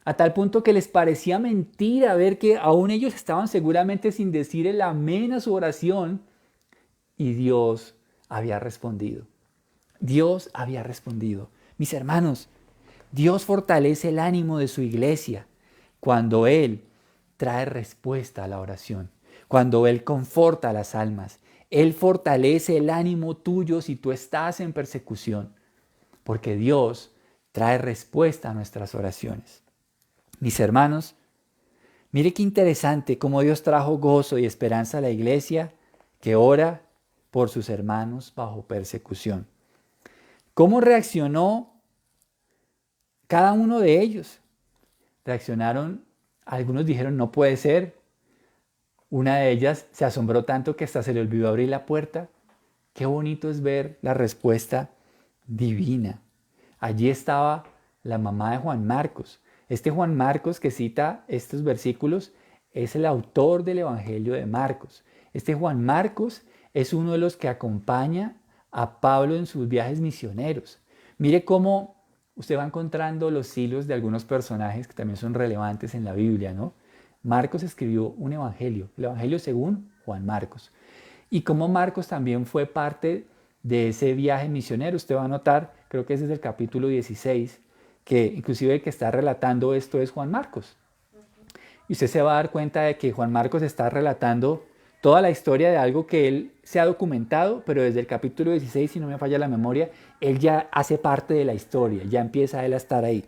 a tal punto que les parecía mentira ver que aún ellos estaban seguramente sin decir el amén a su oración y Dios había respondido. Dios había respondido. Mis hermanos, Dios fortalece el ánimo de su iglesia cuando Él trae respuesta a la oración, cuando Él conforta a las almas. Él fortalece el ánimo tuyo si tú estás en persecución, porque Dios trae respuesta a nuestras oraciones. Mis hermanos, mire qué interesante cómo Dios trajo gozo y esperanza a la iglesia que ora por sus hermanos bajo persecución. ¿Cómo reaccionó cada uno de ellos? Reaccionaron, algunos dijeron no puede ser. Una de ellas se asombró tanto que hasta se le olvidó abrir la puerta. Qué bonito es ver la respuesta divina. Allí estaba la mamá de Juan Marcos. Este Juan Marcos que cita estos versículos es el autor del Evangelio de Marcos. Este Juan Marcos es uno de los que acompaña a Pablo en sus viajes misioneros. Mire cómo usted va encontrando los hilos de algunos personajes que también son relevantes en la Biblia, ¿no? Marcos escribió un evangelio, el evangelio según Juan Marcos. Y cómo Marcos también fue parte de ese viaje misionero. Usted va a notar, creo que ese es el capítulo 16, que inclusive el que está relatando esto es Juan Marcos. Y usted se va a dar cuenta de que Juan Marcos está relatando toda la historia de algo que él se ha documentado, pero desde el capítulo 16, si no me falla la memoria, él ya hace parte de la historia, ya empieza él a estar ahí.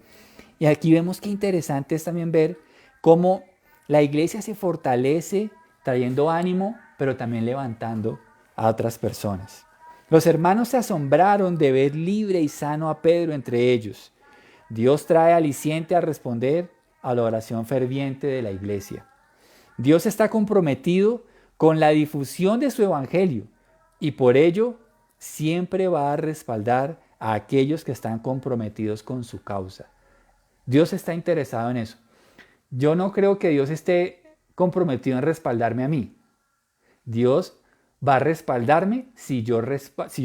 Y aquí vemos qué interesante es también ver cómo la iglesia se fortalece trayendo ánimo, pero también levantando a otras personas. Los hermanos se asombraron de ver libre y sano a Pedro entre ellos. Dios trae aliciente a responder a la oración ferviente de la iglesia. Dios está comprometido con la difusión de su evangelio y por ello siempre va a respaldar a aquellos que están comprometidos con su causa. Dios está interesado en eso. Yo no creo que Dios esté comprometido en respaldarme a mí. Dios va a respaldarme si yo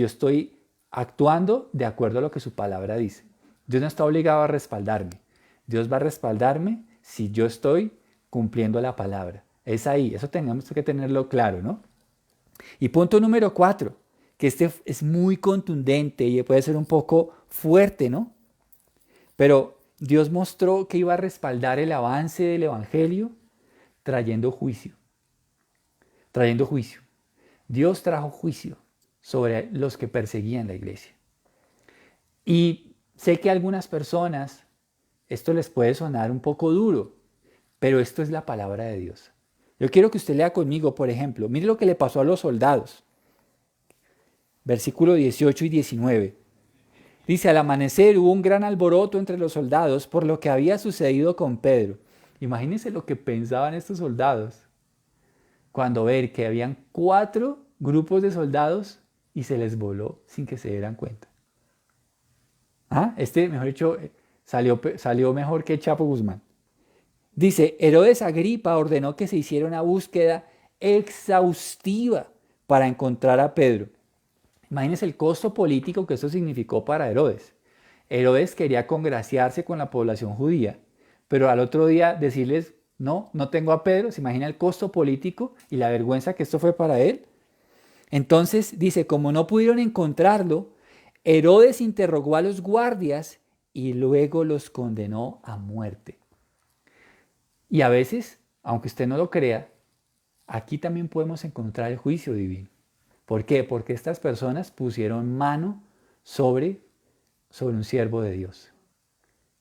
estoy actuando de acuerdo a lo que su palabra dice. Dios no está obligado a respaldarme. Dios va a respaldarme si yo estoy cumpliendo la palabra. Es ahí, eso tenemos que tenerlo claro, ¿no? Y punto número 4, que este es muy contundente y puede ser un poco fuerte, ¿no? Pero Dios mostró que iba a respaldar el avance del evangelio trayendo juicio. Trayendo juicio. Dios trajo juicio sobre los que perseguían la iglesia. Y sé que a algunas personas esto les puede sonar un poco duro, pero esto es la palabra de Dios. Yo quiero que usted lea conmigo, por ejemplo, mire lo que le pasó a los soldados. Versículo 18 y 19. Dice, al amanecer hubo un gran alboroto entre los soldados por lo que había sucedido con Pedro. Imagínense lo que pensaban estos soldados cuando ver que habían 4 grupos de soldados y se les voló sin que se dieran cuenta. Mejor dicho, salió mejor que Chapo Guzmán. Dice, Herodes Agripa ordenó que se hiciera una búsqueda exhaustiva para encontrar a Pedro. Imagínense el costo político que eso significó para Herodes. Herodes quería congraciarse con la población judía, pero al otro día decirles, no tengo a Pedro. ¿Se imagina el costo político y la vergüenza que esto fue para él? Entonces dice, como no pudieron encontrarlo, Herodes interrogó a los guardias y luego los condenó a muerte. Y a veces, aunque usted no lo crea, aquí también podemos encontrar el juicio divino. ¿Por qué? Porque estas personas pusieron mano sobre un siervo de Dios.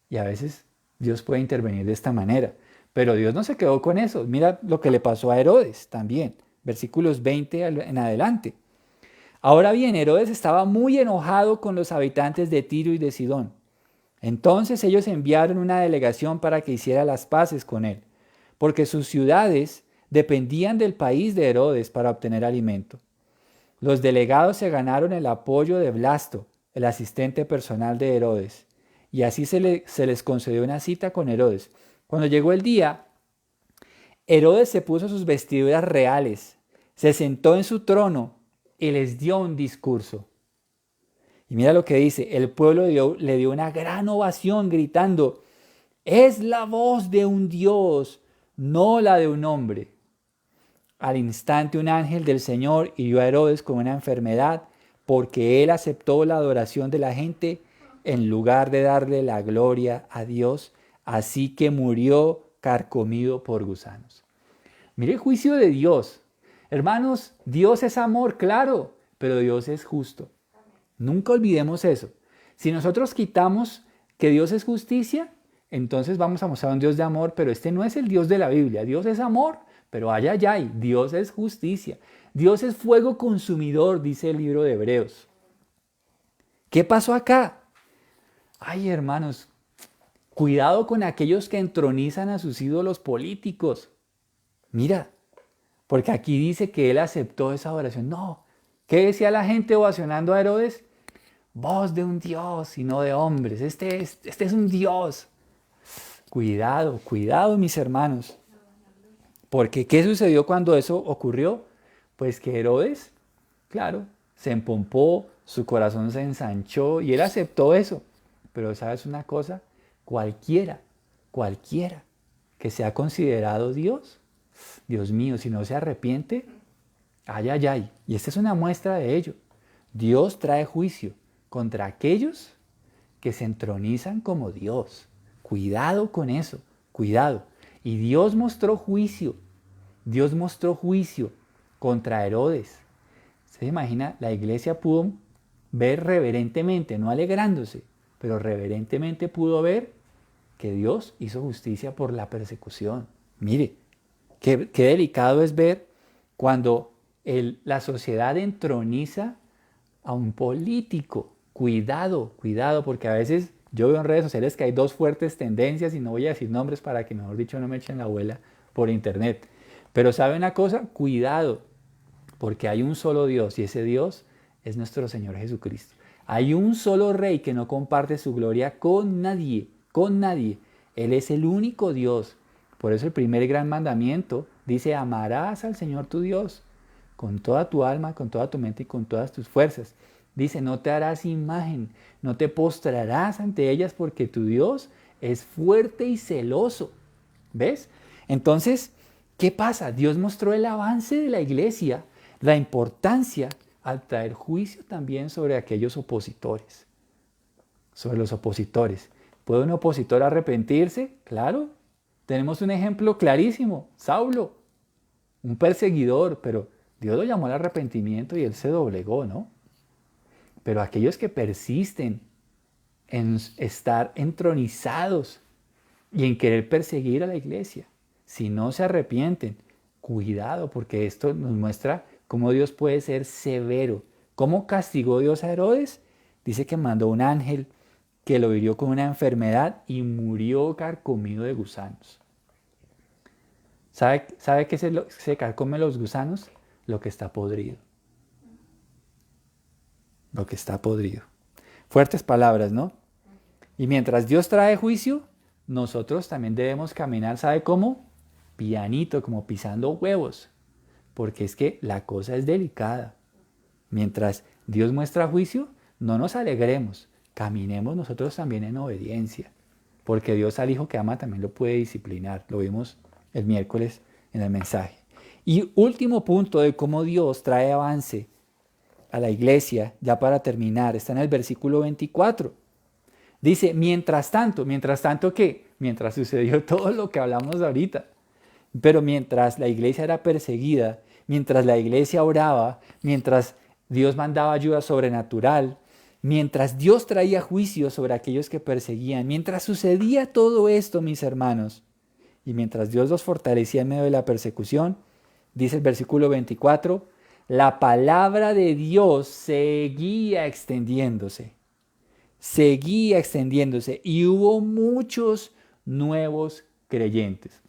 Y a veces Dios puede intervenir de esta manera. Pero Dios no se quedó con eso. Mira lo que le pasó a Herodes también. Versículos 20 en adelante. Ahora bien, Herodes estaba muy enojado con los habitantes de Tiro y de Sidón. Entonces ellos enviaron una delegación para que hiciera las paces con él, porque sus ciudades dependían del país de Herodes para obtener alimento. Los delegados se ganaron el apoyo de Blasto, el asistente personal de Herodes, y así se les concedió una cita con Herodes. Cuando llegó el día, Herodes se puso sus vestiduras reales, se sentó en su trono y les dio un discurso. Y mira lo que dice, el pueblo le dio una gran ovación gritando, Es la voz de un Dios, no la de un hombre. Al instante un ángel del Señor hirió a Herodes con una enfermedad porque él aceptó la adoración de la gente en lugar de darle la gloria a Dios, así que murió carcomido por gusanos. Mire el juicio de Dios. Hermanos, Dios es amor, claro, pero Dios es justo. Nunca olvidemos eso. Si nosotros quitamos que Dios es justicia, entonces vamos a mostrar un Dios de amor, pero este no es el Dios de la Biblia. Dios es amor, pero ay, ay, ay, Dios es justicia. Dios es fuego consumidor, dice el libro de Hebreos. ¿Qué pasó acá? Ay, hermanos, cuidado con aquellos que entronizan a sus ídolos políticos. Mira, porque aquí dice que él aceptó esa adoración. No, ¿qué decía la gente ovacionando a Herodes? Voz de un Dios y no de hombres. Este es un Dios. Cuidado, cuidado, mis hermanos. Porque ¿qué sucedió cuando eso ocurrió? Pues que Herodes, claro, se empompó, su corazón se ensanchó y él aceptó eso. Pero ¿sabes una cosa? Cualquiera que sea considerado Dios, Dios mío, si no se arrepiente, ay, ay, ay. Y esta es una muestra de ello. Dios trae juicio contra aquellos que se entronizan como Dios. Cuidado con eso, cuidado. Y Dios mostró juicio contra Herodes. ¿Se imagina? La iglesia pudo ver reverentemente, no alegrándose, pero reverentemente pudo ver que Dios hizo justicia por la persecución. Mire, qué delicado es ver cuando la sociedad entroniza a un político. Cuidado, cuidado, porque a veces yo veo en redes sociales que hay dos fuertes tendencias y no voy a decir nombres para que, mejor dicho, no me echen la abuela por internet. Pero ¿sabe una cosa? Cuidado, porque hay un solo Dios y ese Dios es nuestro Señor Jesucristo. Hay un solo Rey que no comparte su gloria con nadie, con nadie. Él es el único Dios. Por eso el primer gran mandamiento dice: amarás al Señor tu Dios con toda tu alma, con toda tu mente y con todas tus fuerzas. Dice: no te harás imagen, no te postrarás ante ellas porque tu Dios es fuerte y celoso. ¿Ves? Entonces, ¿qué pasa? Dios mostró el avance de la iglesia, la importancia al traer juicio también sobre aquellos opositores, sobre los opositores. ¿Puede un opositor arrepentirse? Claro. Tenemos un ejemplo clarísimo, Saulo, un perseguidor, pero Dios lo llamó al arrepentimiento y él se doblegó, ¿no? Pero aquellos que persisten en estar entronizados y en querer perseguir a la iglesia, si no se arrepienten, cuidado, porque esto nos muestra cómo Dios puede ser severo. ¿Cómo castigó Dios a Herodes? Dice que mandó un ángel que lo hirió con una enfermedad y murió carcomido de gusanos. ¿Sabe qué se carcome los gusanos? Lo que está podrido. Lo que está podrido. Fuertes palabras, ¿no? Y mientras Dios trae juicio, nosotros también debemos caminar, ¿sabe cómo? Pianito, como pisando huevos. Porque es que la cosa es delicada. Mientras Dios muestra juicio, no nos alegremos. Caminemos nosotros también en obediencia. Porque Dios al hijo que ama también lo puede disciplinar. Lo vimos el miércoles en el mensaje. Y último punto de cómo Dios trae avance a la iglesia, ya para terminar, está en el versículo 24. Dice: mientras tanto, ¿qué? Mientras sucedió todo lo que hablamos ahorita. Pero mientras la iglesia era perseguida, mientras la iglesia oraba, mientras Dios mandaba ayuda sobrenatural, mientras Dios traía juicio sobre aquellos que perseguían, mientras sucedía todo esto, mis hermanos, y mientras Dios los fortalecía en medio de la persecución, dice el versículo 24, la palabra de Dios seguía extendiéndose y hubo muchos nuevos creyentes.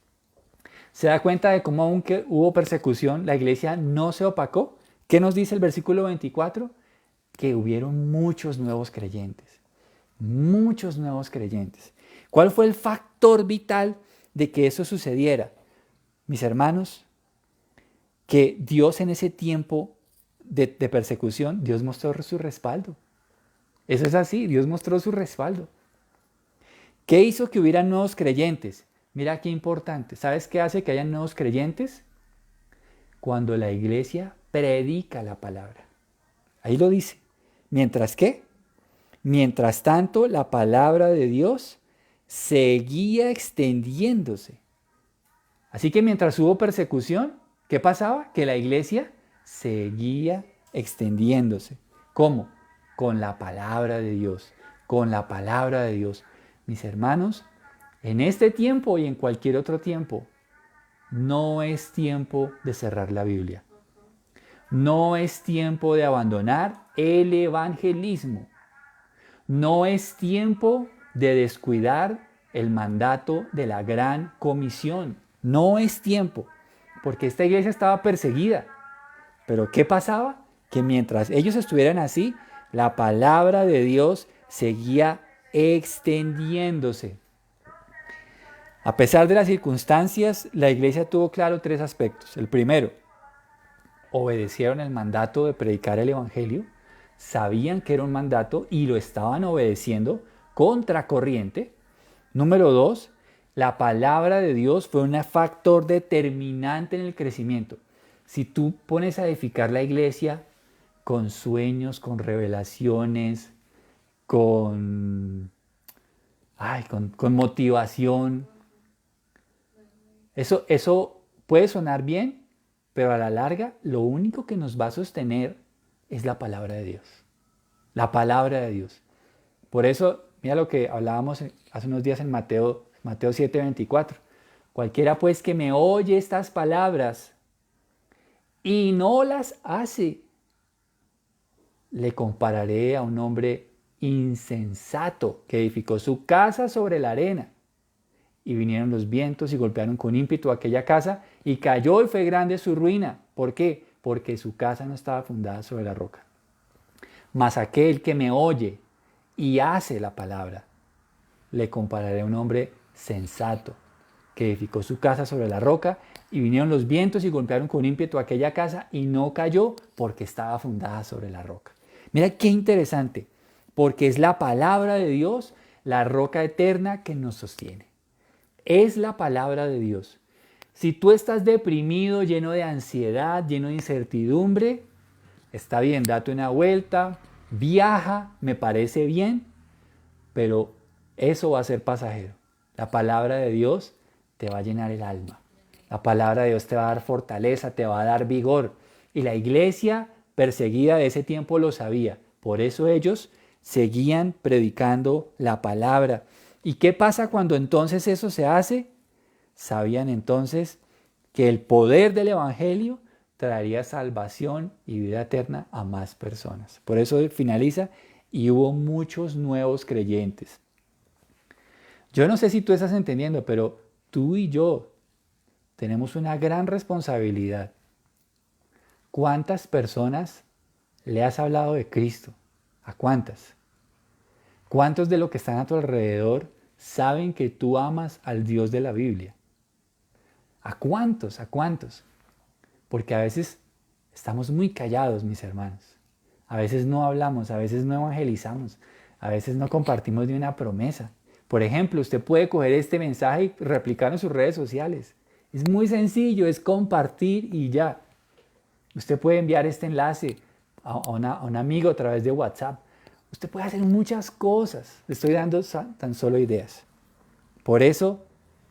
¿Se da cuenta de cómo aunque hubo persecución, la iglesia no se opacó? ¿Qué nos dice el versículo 24? Que hubieron muchos nuevos creyentes. Muchos nuevos creyentes. ¿Cuál fue el factor vital de que eso sucediera? Mis hermanos, que Dios en ese tiempo de persecución, Dios mostró su respaldo. Eso es así, Dios mostró su respaldo. ¿Qué hizo que hubieran nuevos creyentes? Mira qué importante. ¿Sabes qué hace que hayan nuevos creyentes? Cuando la iglesia predica la palabra. Ahí lo dice. ¿Mientras qué? Mientras tanto, la palabra de Dios seguía extendiéndose. Así que mientras hubo persecución, ¿qué pasaba? Que la iglesia seguía extendiéndose. ¿Cómo? Con la palabra de Dios. Con la palabra de Dios. Mis hermanos, en este tiempo y en cualquier otro tiempo, no es tiempo de cerrar la Biblia. No es tiempo de abandonar el evangelismo. No es tiempo de descuidar el mandato de la gran comisión. No es tiempo, porque esta iglesia estaba perseguida. Pero ¿qué pasaba? Que mientras ellos estuvieran así, la palabra de Dios seguía extendiéndose. A pesar de las circunstancias, la iglesia tuvo claro 3 aspectos. El primero, obedecieron el mandato de predicar el evangelio, sabían que era un mandato y lo estaban obedeciendo contracorriente. Número 2, la palabra de Dios fue un factor determinante en el crecimiento. Si tú pones a edificar la iglesia con sueños, con revelaciones, con motivación, eso puede sonar bien, pero a la larga lo único que nos va a sostener es la palabra de Dios. La palabra de Dios. Por eso, mira lo que hablábamos hace unos días en Mateo 7:24. Cualquiera pues que me oye estas palabras y no las hace, le compararé a un hombre insensato que edificó su casa sobre la arena. Y vinieron los vientos y golpearon con ímpetu aquella casa y cayó y fue grande su ruina. ¿Por qué? Porque su casa no estaba fundada sobre la roca. Mas aquel que me oye y hace la palabra, le compararé a un hombre sensato que edificó su casa sobre la roca y vinieron los vientos y golpearon con ímpetu aquella casa y no cayó porque estaba fundada sobre la roca. Mira qué interesante, porque es la palabra de Dios, la roca eterna que nos sostiene. Es la palabra de Dios. Si tú estás deprimido, lleno de ansiedad, lleno de incertidumbre, está bien, date una vuelta, viaja, me parece bien, pero eso va a ser pasajero. La palabra de Dios te va a llenar el alma. La palabra de Dios te va a dar fortaleza, te va a dar vigor. Y la iglesia perseguida de ese tiempo lo sabía. Por eso ellos seguían predicando la palabra. ¿Y qué pasa cuando entonces eso se hace? Sabían entonces que el poder del evangelio traería salvación y vida eterna a más personas. Por eso finaliza, y hubo muchos nuevos creyentes. Yo no sé si tú estás entendiendo, pero tú y yo tenemos una gran responsabilidad. ¿Cuántas personas le has hablado de Cristo? ¿A cuántas? ¿Cuántos de los que están a tu alrededor saben que tú amas al Dios de la Biblia? ¿A cuántos? ¿A cuántos? Porque a veces estamos muy callados, mis hermanos. A veces no hablamos, a veces no evangelizamos, a veces no compartimos de una promesa. Por ejemplo, usted puede coger este mensaje y replicarlo en sus redes sociales. Es muy sencillo, es compartir y ya. Usted puede enviar este enlace a un amigo a través de WhatsApp. Usted puede hacer muchas cosas. Le estoy dando tan solo ideas. Por eso,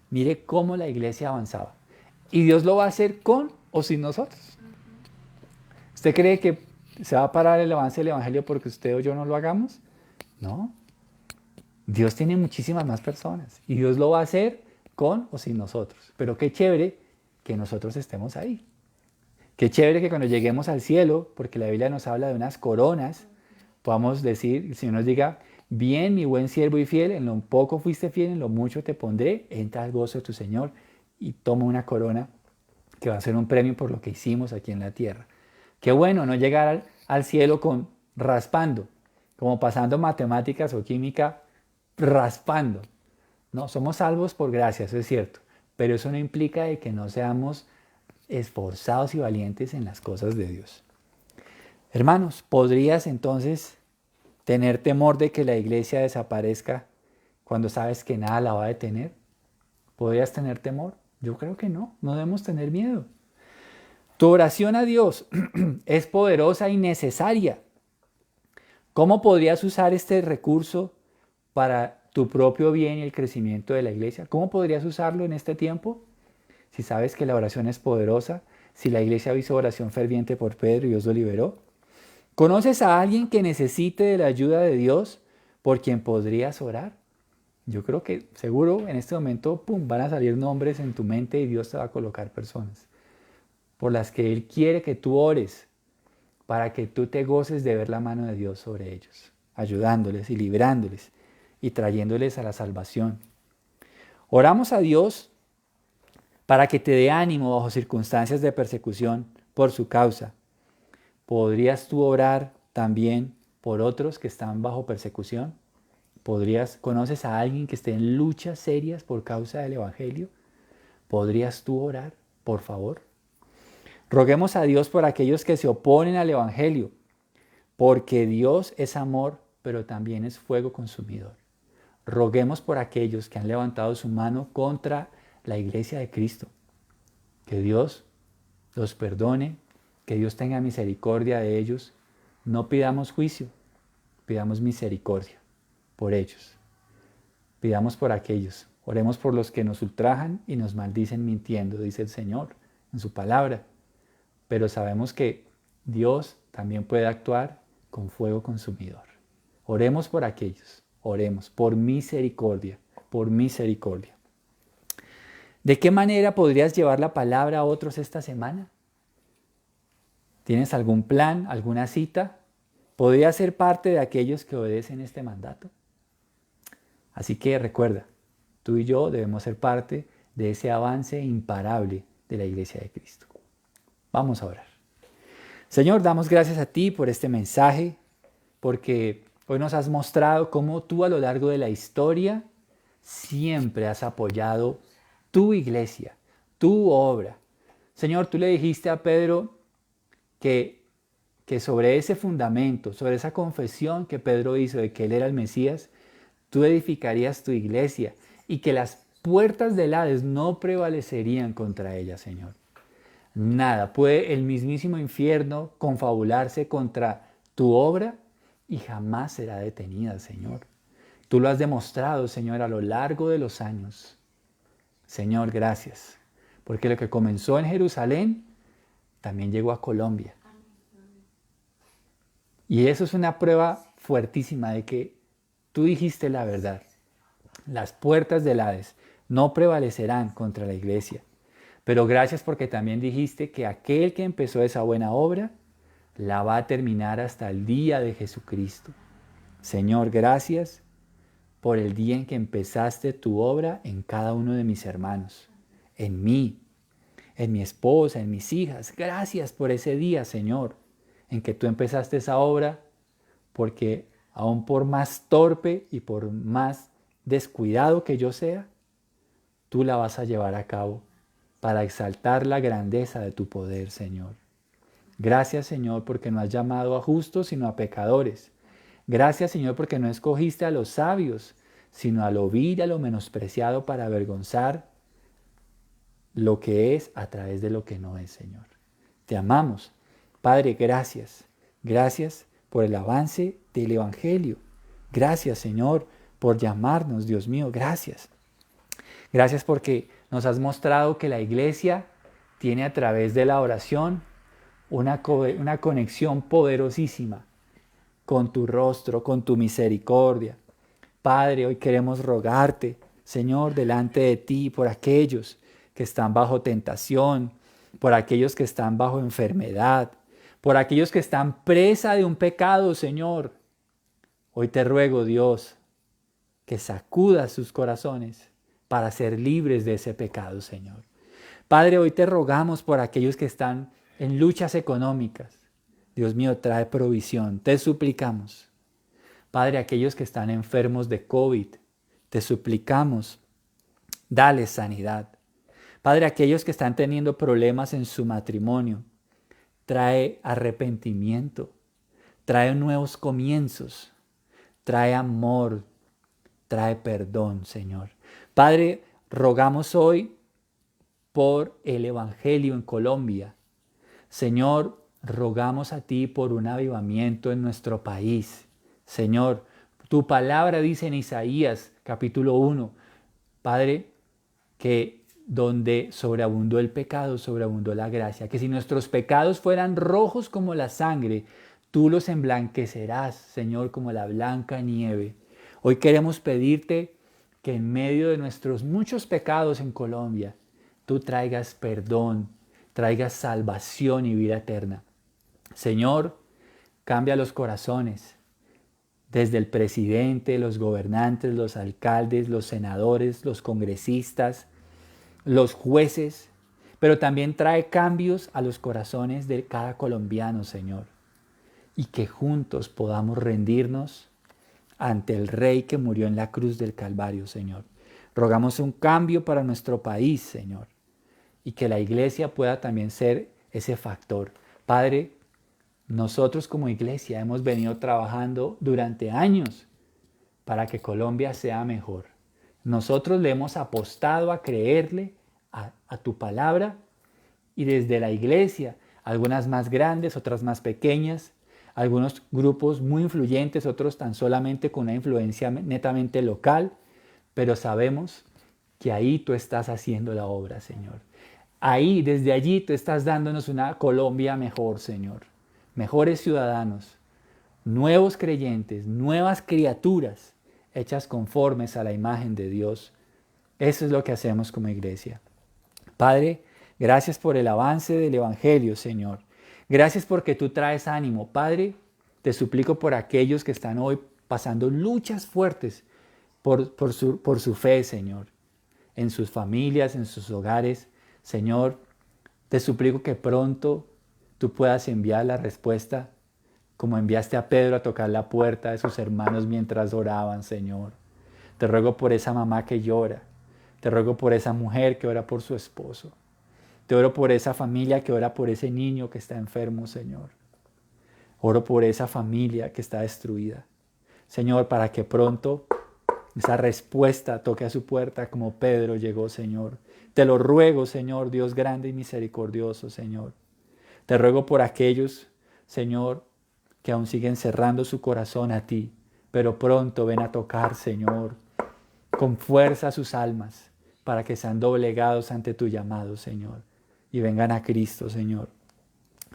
mire cómo la iglesia avanzaba. Y Dios lo va a hacer con o sin nosotros. ¿Usted cree que se va a parar el avance del evangelio porque usted o yo no lo hagamos? No. Dios tiene muchísimas más personas. Y Dios lo va a hacer con o sin nosotros. Pero qué chévere que nosotros estemos ahí. Qué chévere que cuando lleguemos al cielo, porque la Biblia nos habla de unas coronas, podamos decir, el Señor nos diga, bien, mi buen siervo y fiel, en lo poco fuiste fiel, en lo mucho te pondré, entra al gozo de tu Señor y toma una corona que va a ser un premio por lo que hicimos aquí en la tierra. Qué bueno no llegar al cielo raspando, como pasando matemáticas o química, raspando. No, somos salvos por gracia, eso es cierto, pero eso no implica de que no seamos esforzados y valientes en las cosas de Dios. Hermanos, ¿podrías entonces tener temor de que la iglesia desaparezca cuando sabes que nada la va a detener? ¿Podrías tener temor? Yo creo que no, no debemos tener miedo. Tu oración a Dios es poderosa y necesaria. ¿Cómo podrías usar este recurso para tu propio bien y el crecimiento de la iglesia? ¿Cómo podrías usarlo en este tiempo? Si sabes que la oración es poderosa, si la iglesia hizo oración ferviente por Pedro y Dios lo liberó. ¿Conoces a alguien que necesite de la ayuda de Dios por quien podrías orar? Yo creo que seguro en este momento, pum, van a salir nombres en tu mente y Dios te va a colocar personas por las que Él quiere que tú ores para que tú te goces de ver la mano de Dios sobre ellos, ayudándoles y librándoles y trayéndoles a la salvación. Oramos a Dios para que te dé ánimo bajo circunstancias de persecución por su causa. ¿Podrías tú orar también por otros que están bajo persecución? ¿Conoces a alguien que esté en luchas serias por causa del Evangelio? ¿Podrías tú orar, por favor? Roguemos a Dios por aquellos que se oponen al Evangelio, porque Dios es amor, pero también es fuego consumidor. Roguemos por aquellos que han levantado su mano contra la iglesia de Cristo. Que Dios los perdone, que Dios tenga misericordia de ellos. No pidamos juicio, pidamos misericordia por ellos. Pidamos por aquellos. Oremos por los que nos ultrajan y nos maldicen mintiendo, dice el Señor en su palabra. Pero sabemos que Dios también puede actuar con fuego consumidor. Oremos por aquellos. Oremos por misericordia, por misericordia. ¿De qué manera podrías llevar la palabra a otros esta semana? ¿Tienes algún plan, alguna cita? ¿Podrías ser parte de aquellos que obedecen este mandato? Así que recuerda, tú y yo debemos ser parte de ese avance imparable de la Iglesia de Cristo. Vamos a orar. Señor, damos gracias a ti por este mensaje, porque hoy nos has mostrado cómo tú a lo largo de la historia siempre has apoyado tu iglesia, tu obra. Señor, tú le dijiste a Pedro que sobre ese fundamento, sobre esa confesión que Pedro hizo de que él era el Mesías, tú edificarías tu iglesia y que las puertas del Hades no prevalecerían contra ella, Señor. Nada, puede el mismísimo infierno confabularse contra tu obra y jamás será detenida, Señor. Tú lo has demostrado, Señor, a lo largo de los años. Señor, gracias, porque lo que comenzó en Jerusalén también llegó a Colombia. Y eso es una prueba fuertísima de que tú dijiste la verdad. Las puertas del Hades no prevalecerán contra la iglesia. Pero gracias porque también dijiste que aquel que empezó esa buena obra la va a terminar hasta el día de Jesucristo. Señor, gracias por el día en que empezaste tu obra en cada uno de mis hermanos, en mí, en mi esposa, en mis hijas. Gracias por ese día, Señor, en que tú empezaste esa obra, porque aún por más torpe y por más descuidado que yo sea, tú la vas a llevar a cabo para exaltar la grandeza de tu poder, Señor. Gracias, Señor, porque no has llamado a justos, sino a pecadores. Gracias, Señor, porque no escogiste a los sabios, sino a lo vil y a lo menospreciado para avergonzar lo que es a través de lo que no es, Señor. Te amamos. Padre, gracias. Gracias por el avance del Evangelio. Gracias, Señor, por llamarnos, Dios mío. Gracias. Gracias porque nos has mostrado que la iglesia tiene a través de la oración una conexión poderosísima con tu rostro, con tu misericordia. Padre, hoy queremos rogarte, Señor, delante de ti por aquellos que están bajo tentación, por aquellos que están bajo enfermedad, por aquellos que están presa de un pecado, Señor. Hoy te ruego, Dios, que sacudas sus corazones para ser libres de ese pecado, Señor. Padre, hoy te rogamos por aquellos que están en luchas económicas. Dios mío, trae provisión. Te suplicamos. Padre, aquellos que están enfermos de COVID, te suplicamos, dale sanidad. Padre, aquellos que están teniendo problemas en su matrimonio, trae arrepentimiento, trae nuevos comienzos, trae amor, trae perdón, Señor. Padre, rogamos hoy por el Evangelio en Colombia. Señor, rogamos a ti por un avivamiento en nuestro país. Señor, tu palabra dice en Isaías capítulo 1, Padre, que donde sobreabundó el pecado, sobreabundó la gracia. Que si nuestros pecados fueran rojos como la sangre, tú los emblanquecerás, Señor, como la blanca nieve. Hoy queremos pedirte que en medio de nuestros muchos pecados en Colombia, tú traigas perdón, traigas salvación y vida eterna. Señor, cambia los corazones, desde el presidente, los gobernantes, los alcaldes, los senadores, los congresistas, los jueces, pero también trae cambios a los corazones de cada colombiano, Señor, y que juntos podamos rendirnos ante el Rey que murió en la cruz del Calvario, Señor. Rogamos un cambio para nuestro país, Señor, y que la iglesia pueda también ser ese factor. Padre, nosotros como iglesia hemos venido trabajando durante años para que Colombia sea mejor. Nosotros le hemos apostado a creerle a tu palabra y desde la iglesia, algunas más grandes, otras más pequeñas, algunos grupos muy influyentes, otros tan solamente con una influencia netamente local, pero sabemos que ahí tú estás haciendo la obra, Señor. Ahí, desde allí, tú estás dándonos una Colombia mejor, Señor. Mejores ciudadanos, nuevos creyentes, nuevas criaturas hechas conformes a la imagen de Dios. Eso es lo que hacemos como iglesia. Padre, gracias por el avance del Evangelio, Señor. Gracias porque tú traes ánimo. Padre, te suplico por aquellos que están hoy pasando luchas fuertes por su fe, Señor, en sus familias, en sus hogares. Señor, te suplico que pronto tú puedas enviar la respuesta como enviaste a Pedro a tocar la puerta de sus hermanos mientras oraban, Señor. Te ruego por esa mamá que llora. Te ruego por esa mujer que ora por su esposo. Te oro por esa familia que ora por ese niño que está enfermo, Señor. Oro por esa familia que está destruida. Señor, para que pronto esa respuesta toque a su puerta como Pedro llegó, Señor. Te lo ruego, Señor, Dios grande y misericordioso, Señor. Te ruego por aquellos, Señor, que aún siguen cerrando su corazón a ti, pero pronto ven a tocar, Señor, con fuerza sus almas, para que sean doblegados ante tu llamado, Señor, y vengan a Cristo, Señor.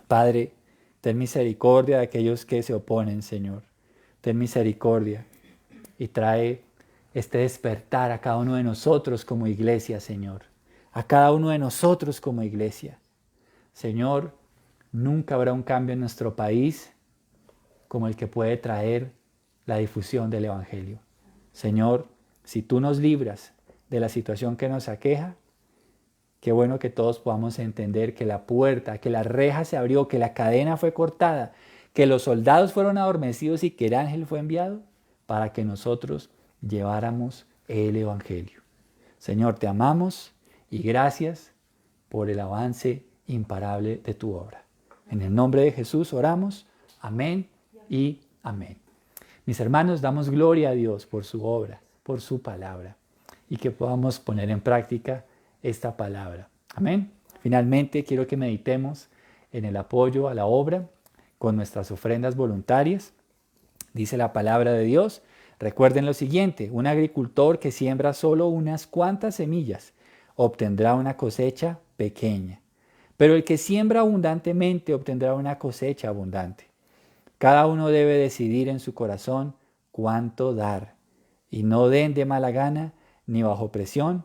Padre, ten misericordia de aquellos que se oponen, Señor. Ten misericordia y trae este despertar a cada uno de nosotros como iglesia, Señor. A cada uno de nosotros como iglesia. Señor, nunca habrá un cambio en nuestro país como el que puede traer la difusión del Evangelio. Señor, si tú nos libras de la situación que nos aqueja, qué bueno que todos podamos entender que la puerta, que la reja se abrió, que la cadena fue cortada, que los soldados fueron adormecidos y que el ángel fue enviado para que nosotros lleváramos el Evangelio. Señor, te amamos y gracias por el avance imparable de tu obra. En el nombre de Jesús oramos. Amén y amén. Mis hermanos, damos gloria a Dios por su obra, por su palabra, y que podamos poner en práctica esta palabra. Amén. Finalmente, quiero que meditemos en el apoyo a la obra con nuestras ofrendas voluntarias. Dice la palabra de Dios. Recuerden lo siguiente: un agricultor que siembra solo unas cuantas semillas obtendrá una cosecha pequeña, pero el que siembra abundantemente obtendrá una cosecha abundante. Cada uno debe decidir en su corazón cuánto dar, y no den de mala gana ni bajo presión,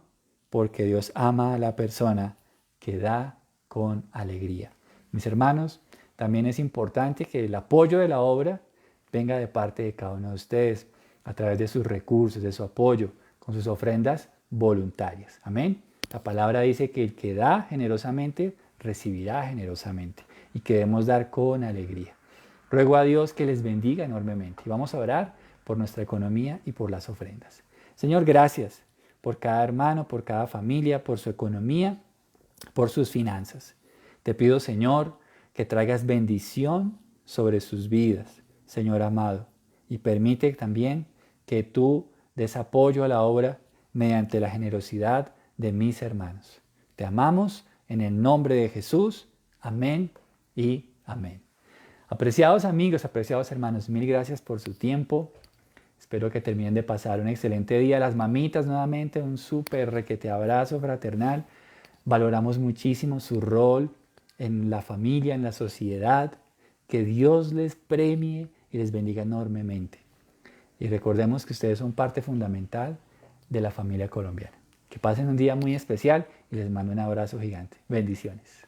porque Dios ama a la persona que da con alegría. Mis hermanos, también es importante que el apoyo de la obra venga de parte de cada uno de ustedes, a través de sus recursos, de su apoyo, con sus ofrendas voluntarias. Amén. La palabra dice que el que da generosamente, recibirá generosamente, y que debemos dar con alegría. Ruego a Dios que les bendiga enormemente. Y vamos a orar por nuestra economía y por las ofrendas. Señor, gracias por cada hermano, por cada familia, por su economía, por sus finanzas. Te pido, Señor, que traigas bendición sobre sus vidas, Señor amado, y permite también que tú des apoyo a la obra mediante la generosidad de mis hermanos. Te amamos en el nombre de Jesús. Amén y amén. Apreciados amigos, apreciados hermanos, mil gracias por su tiempo. Espero que terminen de pasar un excelente día. Las mamitas nuevamente, un súper requete abrazo fraternal. Valoramos muchísimo su rol en la familia, en la sociedad. Que Dios les premie y les bendiga enormemente. Y recordemos que ustedes son parte fundamental de la familia colombiana. Que pasen un día muy especial y les mando un abrazo gigante. Bendiciones.